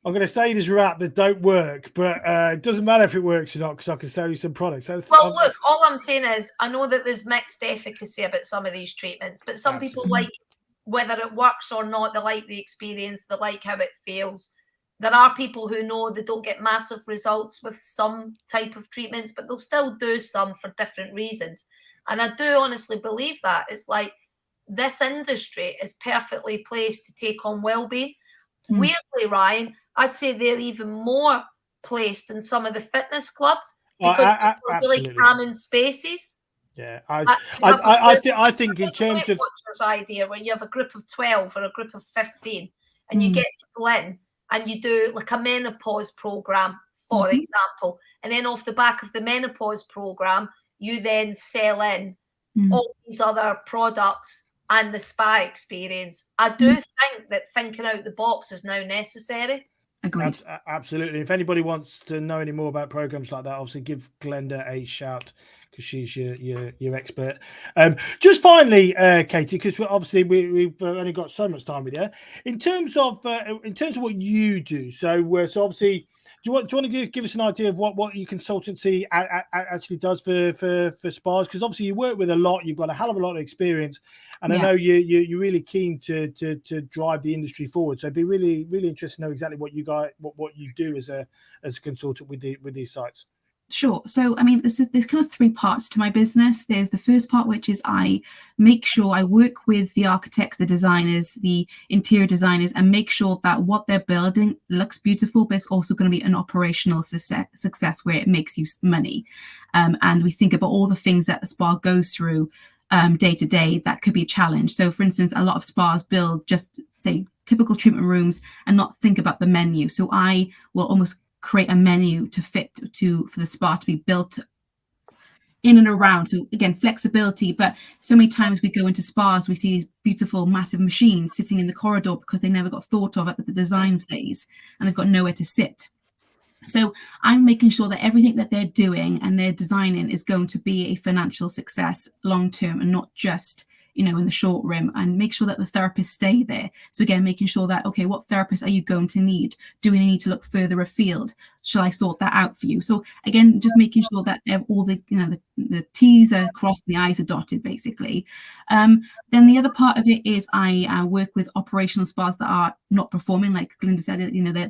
I'm going to say this wrap that don't work, but it doesn't matter if it works or not, because I can sell you some products. Look, all I'm saying is I know that there's mixed efficacy about some of these treatments, but some people like, whether it works or not, they like the experience, they like how it feels. There are people who know they don't get massive results with some type of treatments, but they'll still do some for different reasons. And I do honestly believe that. It's like this industry is perfectly placed to take on well-being. Weirdly, Ryan, I'd say they're even more placed in some of the fitness clubs because they're really calming spaces. Yeah, I think in terms of idea where you have a group of 12 or a group of 15 and you get people in and you do like a menopause program, for example, and then off the back of the menopause program, you then sell in all these other products and the spa experience. I do think that thinking out the box is now necessary. Agreed. Absolutely. If anybody wants to know any more about programs like that, obviously give Glenda a shout, because she's your expert. Just finally, Katie, because obviously we've only got so much time with you. In terms of what you do, so obviously, do you want to give us an idea of what your consultancy actually does for spas? Because obviously you work with a lot, you've got a hell of a lot of experience, and I know you're really keen to drive the industry forward. So it'd be really interesting to know exactly what you do as a consultant with these sites. Sure. So, I mean, there's kind of three parts to my business. There's the first part, which is I make sure I work with the architects, the designers, the interior designers, and make sure that what they're building looks beautiful, but it's also going to be an operational success where it makes you money. And we think about all the things that the spa goes through day to day that could be a challenge. So, for instance, a lot of spas build just, say, typical treatment rooms and not think about the menu. So I will almost create a menu to fit for the spa to be built in and around. So again, flexibility. But so many times we go into spas, we see these beautiful massive machines sitting in the corridor because they never got thought of at the design phase, and they've got nowhere to sit. So I'm making sure that everything that they're doing and they're designing is going to be a financial success long term, and not just in the short run, and make sure that the therapists stay there. So again, making sure that, okay, what therapist are you going to need? Do we need to look further afield? Shall I sort that out for you? So again, just making sure that all the the T's are crossed, the I's are dotted, basically. Then the other part of it is I work with operational spas that are not performing, like Glenda said,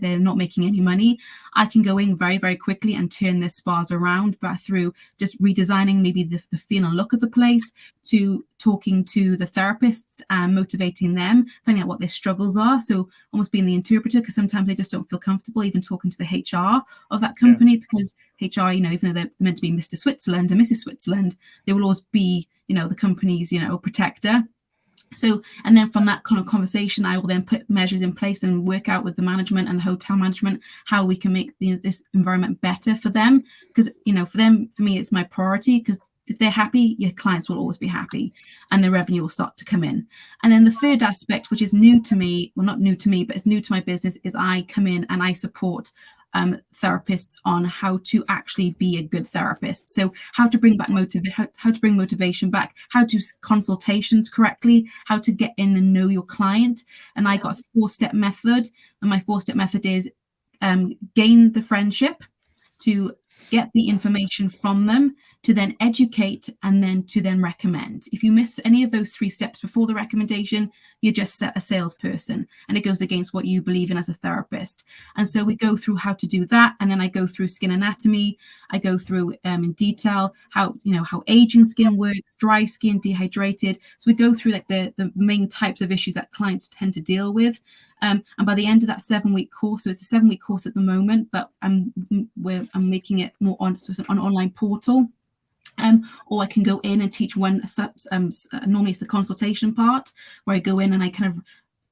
they're not making any money. I can go in very, very quickly and turn their spas around, but through just redesigning maybe the feel and look of the place, to talking to the therapists and motivating them, finding out what their struggles are. So almost being the interpreter, because sometimes they just don't feel comfortable even talking to the HR of that company, because HR, even though they're meant to be Mr. Switzerland and Mrs. Switzerland, they will always be, the company's, protector. So, and then from that kind of conversation, I will then put measures in place and work out with the management and the hotel management how we can make this environment better for them. Because, for me, it's my priority, because if they're happy, your clients will always be happy, and the revenue will start to come in. And then the third aspect, which is new to me, well, not new to me, but it's new to my business, is I come in and I support therapists on how to actually be a good therapist. So how to bring back how to bring motivation back, how to do consultations correctly, how to get in and know your client. And I got a 4-step method, and my 4-step method is gain the friendship, to get the information from them, to then educate, and then to then recommend. If you miss any of those 3 steps before the recommendation, you're just a salesperson, and it goes against what you believe in as a therapist. And so we go through how to do that, and then I go through skin anatomy. I go through in detail how aging skin works, dry skin, dehydrated. So we go through like the main types of issues that clients tend to deal with. And by the end of that 7-week course, so it's a 7-week course at the moment, but I'm making it more on, so it's an online portal. Or I can go in and teach one. Normally it's the consultation part, where I go in and I kind of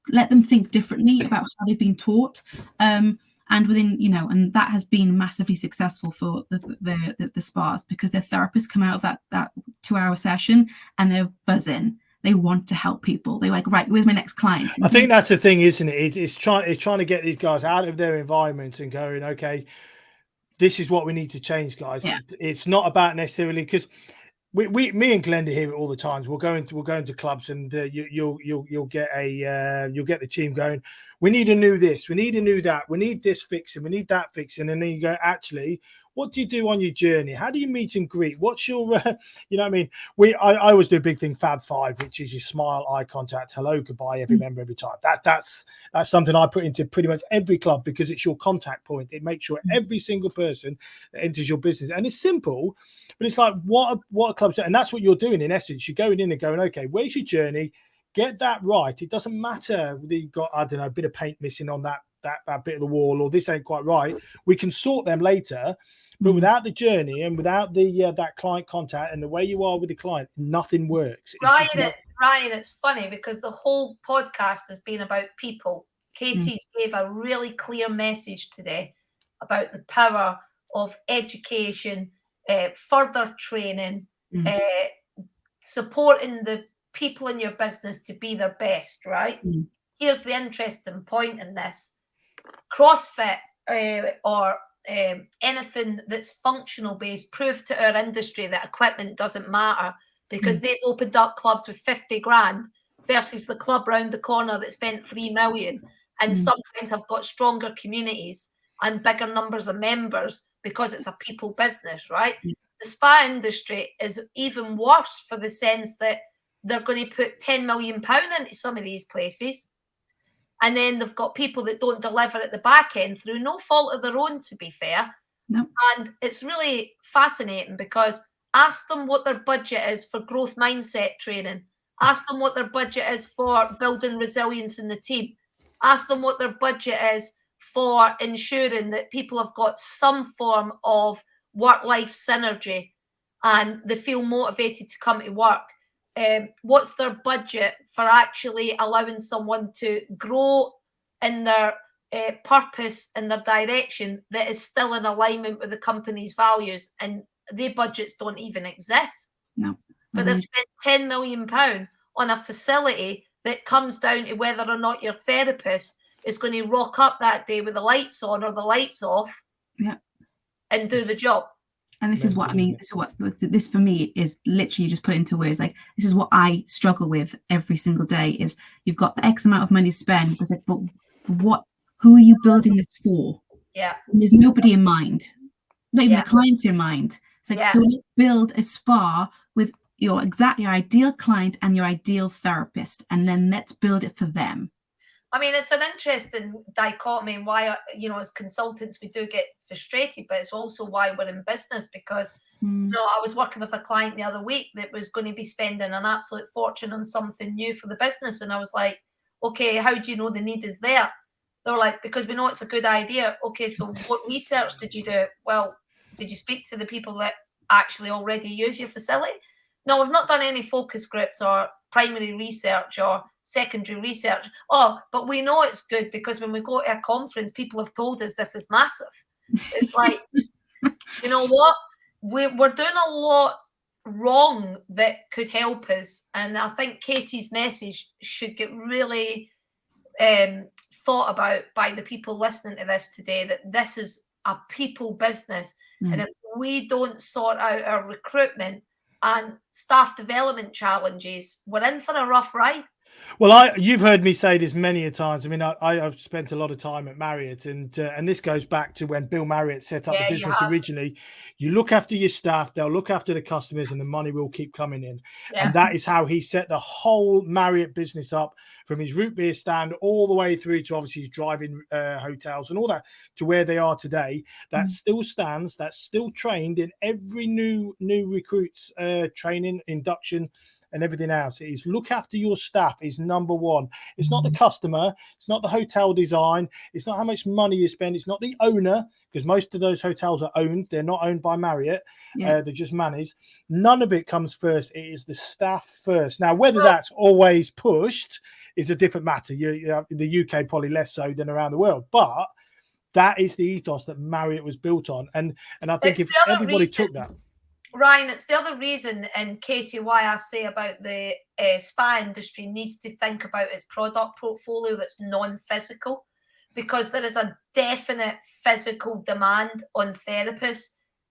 let them think differently about how they've been taught. And within, and that has been massively successful for the spas, because their therapists come out of that 2-hour session and they're buzzing. They want to help people. They're like, right, where's my next client? I think that's the thing, isn't it? It's trying to get these guys out of their environment and going, okay, this is what we need to change, guys. Yeah. It's not about necessarily, because me and Glenda hear it all the times. We'll go into clubs, and you'll get the team going, we need a new this, we need a new that, we need this fixing, we need that fixing, and then you go, actually, what do you do on your journey? How do you meet and greet? What's your, you know what I mean? I always do a big thing, Fab 5, which is you smile, eye contact, hello, goodbye, every member, every time. That's something I put into pretty much every club, because it's your contact point. It makes sure every single person that enters your business, and it's simple, but it's like what a club's doing, and that's what you're doing in essence. You're going in and going, okay, where's your journey? Get that right. It doesn't matter whether you've got, I don't know, a bit of paint missing on that bit of the wall, or this ain't quite right. We can sort them later. But without the journey and without the that client contact and the way you are with the client, nothing works. Ryan, it's funny because the whole podcast has been about people. Katie's gave a really clear message today about the power of education, further training, supporting the people in your business to be their best, right? Here's the interesting point in this. CrossFit or anything that's functional based proved to our industry that equipment doesn't matter, because they've opened up clubs with 50 grand versus the club round the corner that spent 3 million, and sometimes have got stronger communities and bigger numbers of members because it's a people business, right? The spa industry is even worse, for the sense that they're going to put £10 million into some of these places, and then they've got people that don't deliver at the back end through no fault of their own, to be fair. No. And it's really fascinating, because ask them what their budget is for growth mindset training. Ask them what their budget is for building resilience in the team. Ask them what their budget is for ensuring that people have got some form of work-life synergy and they feel motivated to come to work. What's their budget for actually allowing someone to grow in their purpose and their direction that is still in alignment with the company's values? And their budgets don't even exist. No. But they've spent £10 million on a facility that comes down to whether or not your therapist is going to rock up that day with the lights on or the lights off, and do the job. And this is what I mean. This for me is literally, just put it into words. Like, this is what I struggle with every single day. Is you've got X amount of money to spend, but it's like, but who are you building this for? Yeah. And there's nobody in mind, not even the clients in mind. It's like, so let's build a spa with your ideal client and your ideal therapist, and then let's build it for them. I mean, it's an interesting dichotomy, and why, as consultants, we do get frustrated, but it's also why we're in business, because, I was working with a client the other week that was going to be spending an absolute fortune on something new for the business. And I was like, okay, how do you know the need is there? They were like, because we know it's a good idea. Okay, so what research did you do? Well, did you speak to the people that actually already use your facility? No, we've not done any focus groups or primary research or secondary research. Oh, but we know it's good because when we go to a conference, people have told us this is massive. It's like, you know what? We're doing a lot wrong that could help us. And I think Katie's message should get really thought about by the people listening to this today, that this is a people business. And if we don't sort out our recruitment and staff development challenges, we're in for a rough ride. Well, you've heard me say this many a times. I mean, I've spent a lot of time at Marriott, and this goes back to when Bill Marriott set up the business originally. You look after your staff, they'll look after the customers, and the money will keep coming in. And that is how he set the whole Marriott business up, from his root beer stand all the way through to obviously his driving hotels and all that, to where they are today. That still stands. That's still trained in every new recruits training, induction, and everything else. It is look after your staff is number one. It's not the customer. It's not the hotel design. It's not how much money you spend. It's not the owner, because most of those hotels are owned. They're not owned by Marriott. They're just managed. None of it comes first. It is the staff first. Now, whether that's always pushed is a different matter. In the UK, probably less so than around the world. But that is the ethos that Marriott was built on. And I think if everybody took that. Ryan, it's the other reason, and Katie, why I say about the spa industry needs to think about its product portfolio that's non-physical, because there is a definite physical demand on therapists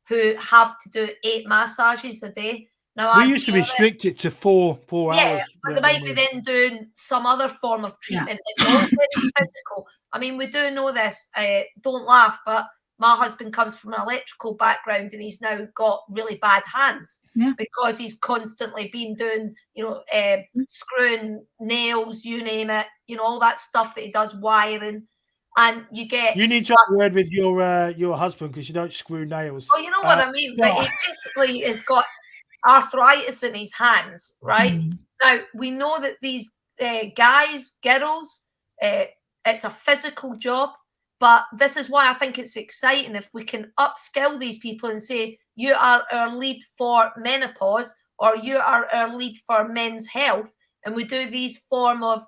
who have to do 8 massages a day. Now, we used to restrict it to 4 hours. Yeah, but they might be then doing some other form of treatment. It's all very physical. I mean, we do know this. Don't laugh, but my husband comes from an electrical background, and he's now got really bad hands because he's constantly been doing, screwing nails, you name it, all that stuff that he does, wiring. And you need to have a word with your husband, because you don't screw nails. Oh, you know what I mean? But he basically has got arthritis in his hands, right? Now, we know that these guys, girls, it's a physical job. But this is why I think it's exciting if we can upskill these people and say, you are our lead for menopause, or you are our lead for men's health. And we do these form of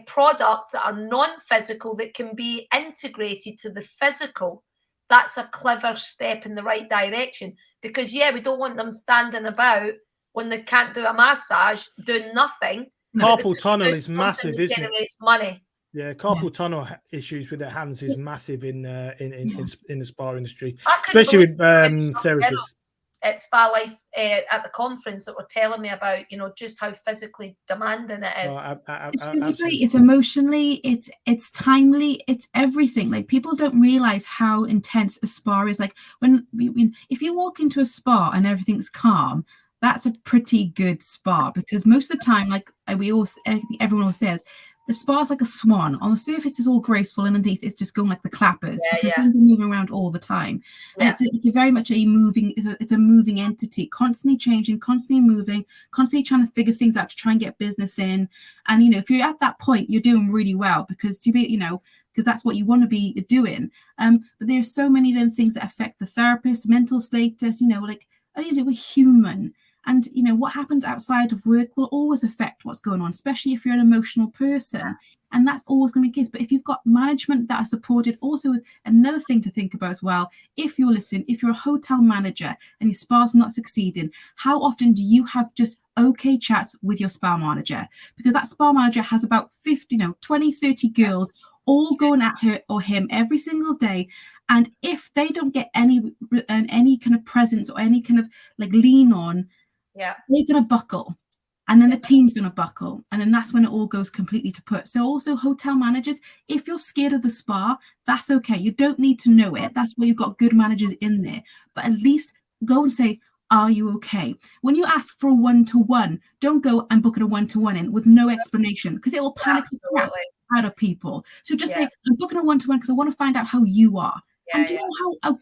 products that are non-physical that can be integrated to the physical. That's a clever step in the right direction, because, we don't want them standing about when they can't do a massage, doing nothing. Carpal tunnel is massive, isn't it? Generates money. Yeah, carpal tunnel issues with their hands is massive in the spa industry, especially with therapists. At Spa Life at the conference that were telling me about, just how physically demanding it is. It's physically, it's emotionally, it's timely, it's everything. Like, people don't realize how intense a spa is. Like, if you walk into a spa and everything's calm, that's a pretty good spa, because most of the time, like everyone always says, the spa's like a swan. On the surface, it's all graceful, and underneath, it's just going like the clappers, because things are moving around all the time. And it's a very much a moving entity, constantly changing, constantly moving, constantly trying to figure things out to try and get business in. And if you're at that point, you're doing really well, because because that's what you want to be doing. But there's so many then things that affect the therapist, mental status. We're human. And, what happens outside of work will always affect what's going on, especially if you're an emotional person. And that's always going to be the case. But if you've got management that are supported, also another thing to think about as well, if you're listening, if you're a hotel manager and your spa's not succeeding, how often do you have just okay chats with your spa manager? Because that spa manager has about 20, 30 girls all going at her or him every single day. And if they don't get any kind of presence or any kind of like lean on, they're going to buckle, and then the team's going to buckle, and then that's when it all goes completely to put. So also hotel managers, if you're scared of the spa, that's okay. You don't need to know it. That's where you've got good managers in there. But at least go and say, are you okay? When you ask for a one-to-one, don't go and book a one-to-one in with no explanation, because it will panic the crap out of people. So just say, I'm booking a one-to-one because I want to find out how you are. And do you know how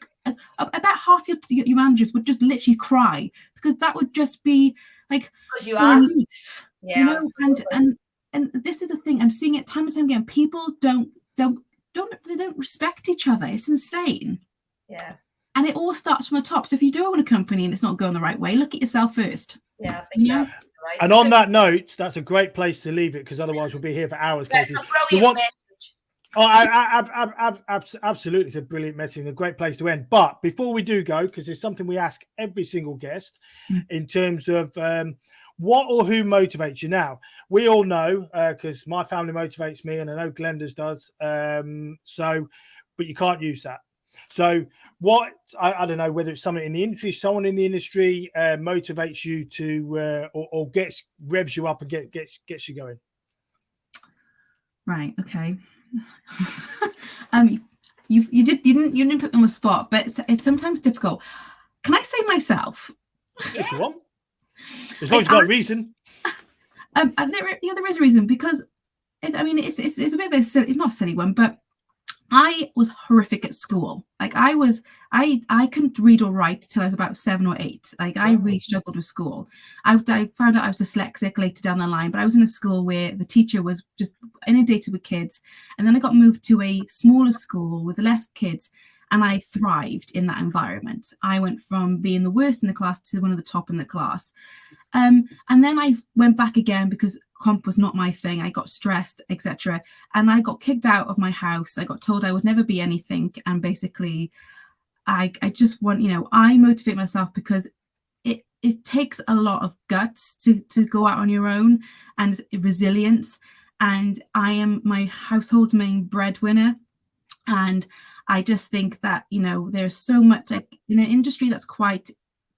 about half your managers would just literally cry, because that would just be like relief, and this is the thing, I'm seeing it time and time again. People don't respect each other. It's insane. And it all starts from the top. So if you do own a company and it's not going the right way, look at yourself first. I think right. And on that note, that's a great place to leave it, because otherwise we'll be here for hours. That's a brilliant message. Absolutely. It's a brilliant message and a great place to end. But before we do go, because there's something we ask every single guest in terms of what or who motivates you. Now, we all know, because my family motivates me, and I know Glenda's does. But you can't use that. So what, I don't know whether it's someone in the industry, someone in the industry motivates you to or revs you up and gets you going. Right. Okay. You didn't put me on the spot, but it's sometimes difficult. Can I say myself? If you want, as long as you've got a reason. There is a reason, because it's a bit of a silly, not a silly one, but I was horrific at school. Like, I couldn't read or write till I was about 7 or 8. Like, I really struggled with school. I found out I was dyslexic later down the line, but I was in a school where the teacher was just inundated with kids. And then I got moved to a smaller school with less kids, and I thrived in that environment. I went from being the worst in the class to one of the top in the class. And then I went back again because comp was not my thing. I got stressed, etc. And I got kicked out of my house. I got told I would never be anything. And basically, I just want, I motivate myself because it takes a lot of guts to go out on your own, and resilience. And I am my household's main breadwinner. And I just think that, there's so much, like, in an industry that's quite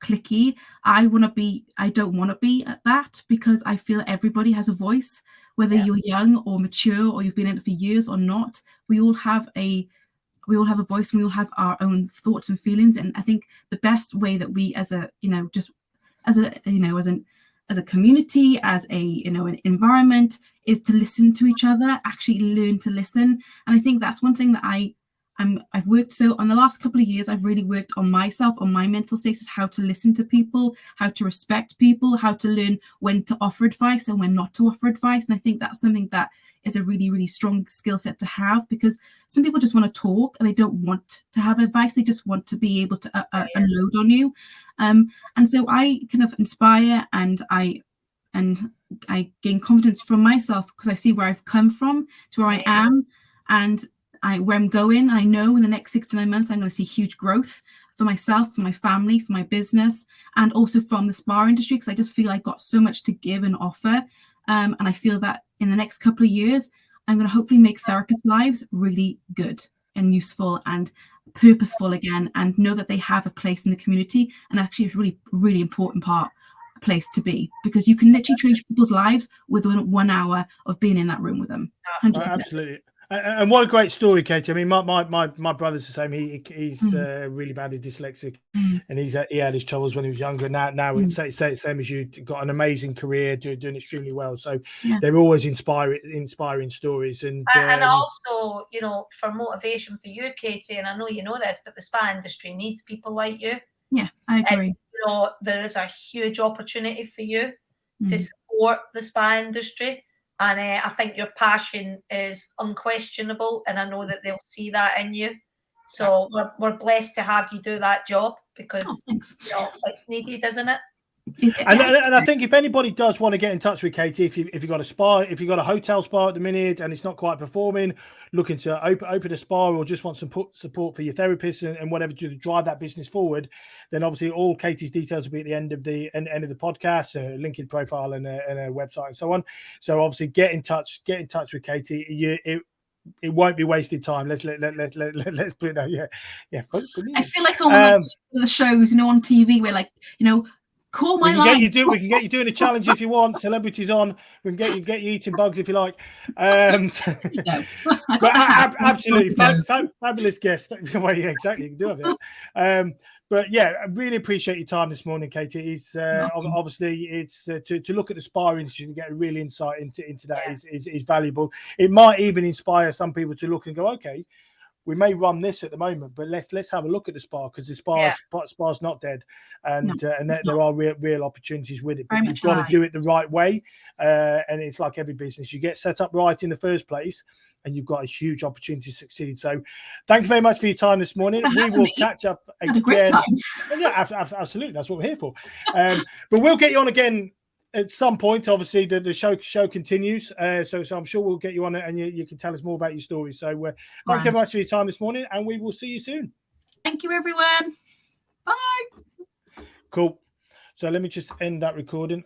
cliquey, I don't want to be at that, because I feel everybody has a voice, whether you're young or mature or you've been in it for years or not. We all have a voice, and we all have our own thoughts and feelings. And I think the best way that we as a community, as an environment, is to listen to each other, actually learn to listen. And I think that's one thing that I've worked, so on the last couple of years, I've really worked on myself, on my mental status, how to listen to people, how to respect people, how to learn when to offer advice and when not to offer advice. And I think that's something that is a really, really strong skill set to have, because some people just want to talk and they don't want to have advice. They just want to be able to unload on you. And so I kind of inspire, and I gain confidence from myself, because I see where I've come from to where I am, and where I'm going. I know in the next 6 to 9 months, I'm going to see huge growth for myself, for my family, for my business, and also from the spa industry, because I just feel I got so much to give and offer. And I feel that in the next couple of years, I'm going to hopefully make therapists' lives really good and useful and purposeful again, and know that they have a place in the community, and actually a really, really important place to be, because you can literally change people's lives within 1 hour of being in that room with them. Absolutely. And what a great story, Katie. I mean, my brother's the same. He's really badly dyslexic, and he had his troubles when he was younger. Now it's same as you, got an amazing career, doing extremely well. So they're always inspiring stories. And also, you know, for motivation for you, Katie, and I know you know this, but the spa industry needs people like you. Yeah, I agree. And, you know, there is a huge opportunity for you to support the spa industry. And I think your passion is unquestionable, and I know that they'll see that in you. So we're blessed to have you do that job, because you know, it's needed, isn't it? And I think if anybody does want to get in touch with Katie, if you've got a spa, if you've got a hotel spa at the minute and it's not quite performing, looking to open a spa, or just want some support for your therapist and whatever to drive that business forward, then obviously all Katie's details will be at the end of the podcast, LinkedIn profile and a website and so on. So obviously get in touch with Katie. It won't be wasted time. Let's put it down. Yeah. I feel like on the shows, you know, on TV, we're like, you know, call my line. We can get you doing a challenge if you want. Celebrities on. We can get you eating bugs if you like. But absolutely fabulous guest. Well, yeah, exactly. You can do that. But yeah, I really appreciate your time this morning, Katie. It's obviously it's to look at the spa industry and get a real insight into that is valuable. It might even inspire some people to look and go, okay, we may run this at the moment, but let's have a look at the spa, because the spa's not dead, and there are real opportunities with it. But you've got to do it the right way, and it's like every business. You get set up right in the first place, and you've got a huge opportunity to succeed. So thank you very much for your time this morning. We will catch up again. Had a great time. Yeah, absolutely. That's what we're here for. But we'll get you on again at some point. Obviously the show continues, so I'm sure we'll get you on it, and you can tell us more about your story. So thanks so much for your time this morning, and we will see you soon. Thank you, everyone. Bye. Cool. So let me just end that recording.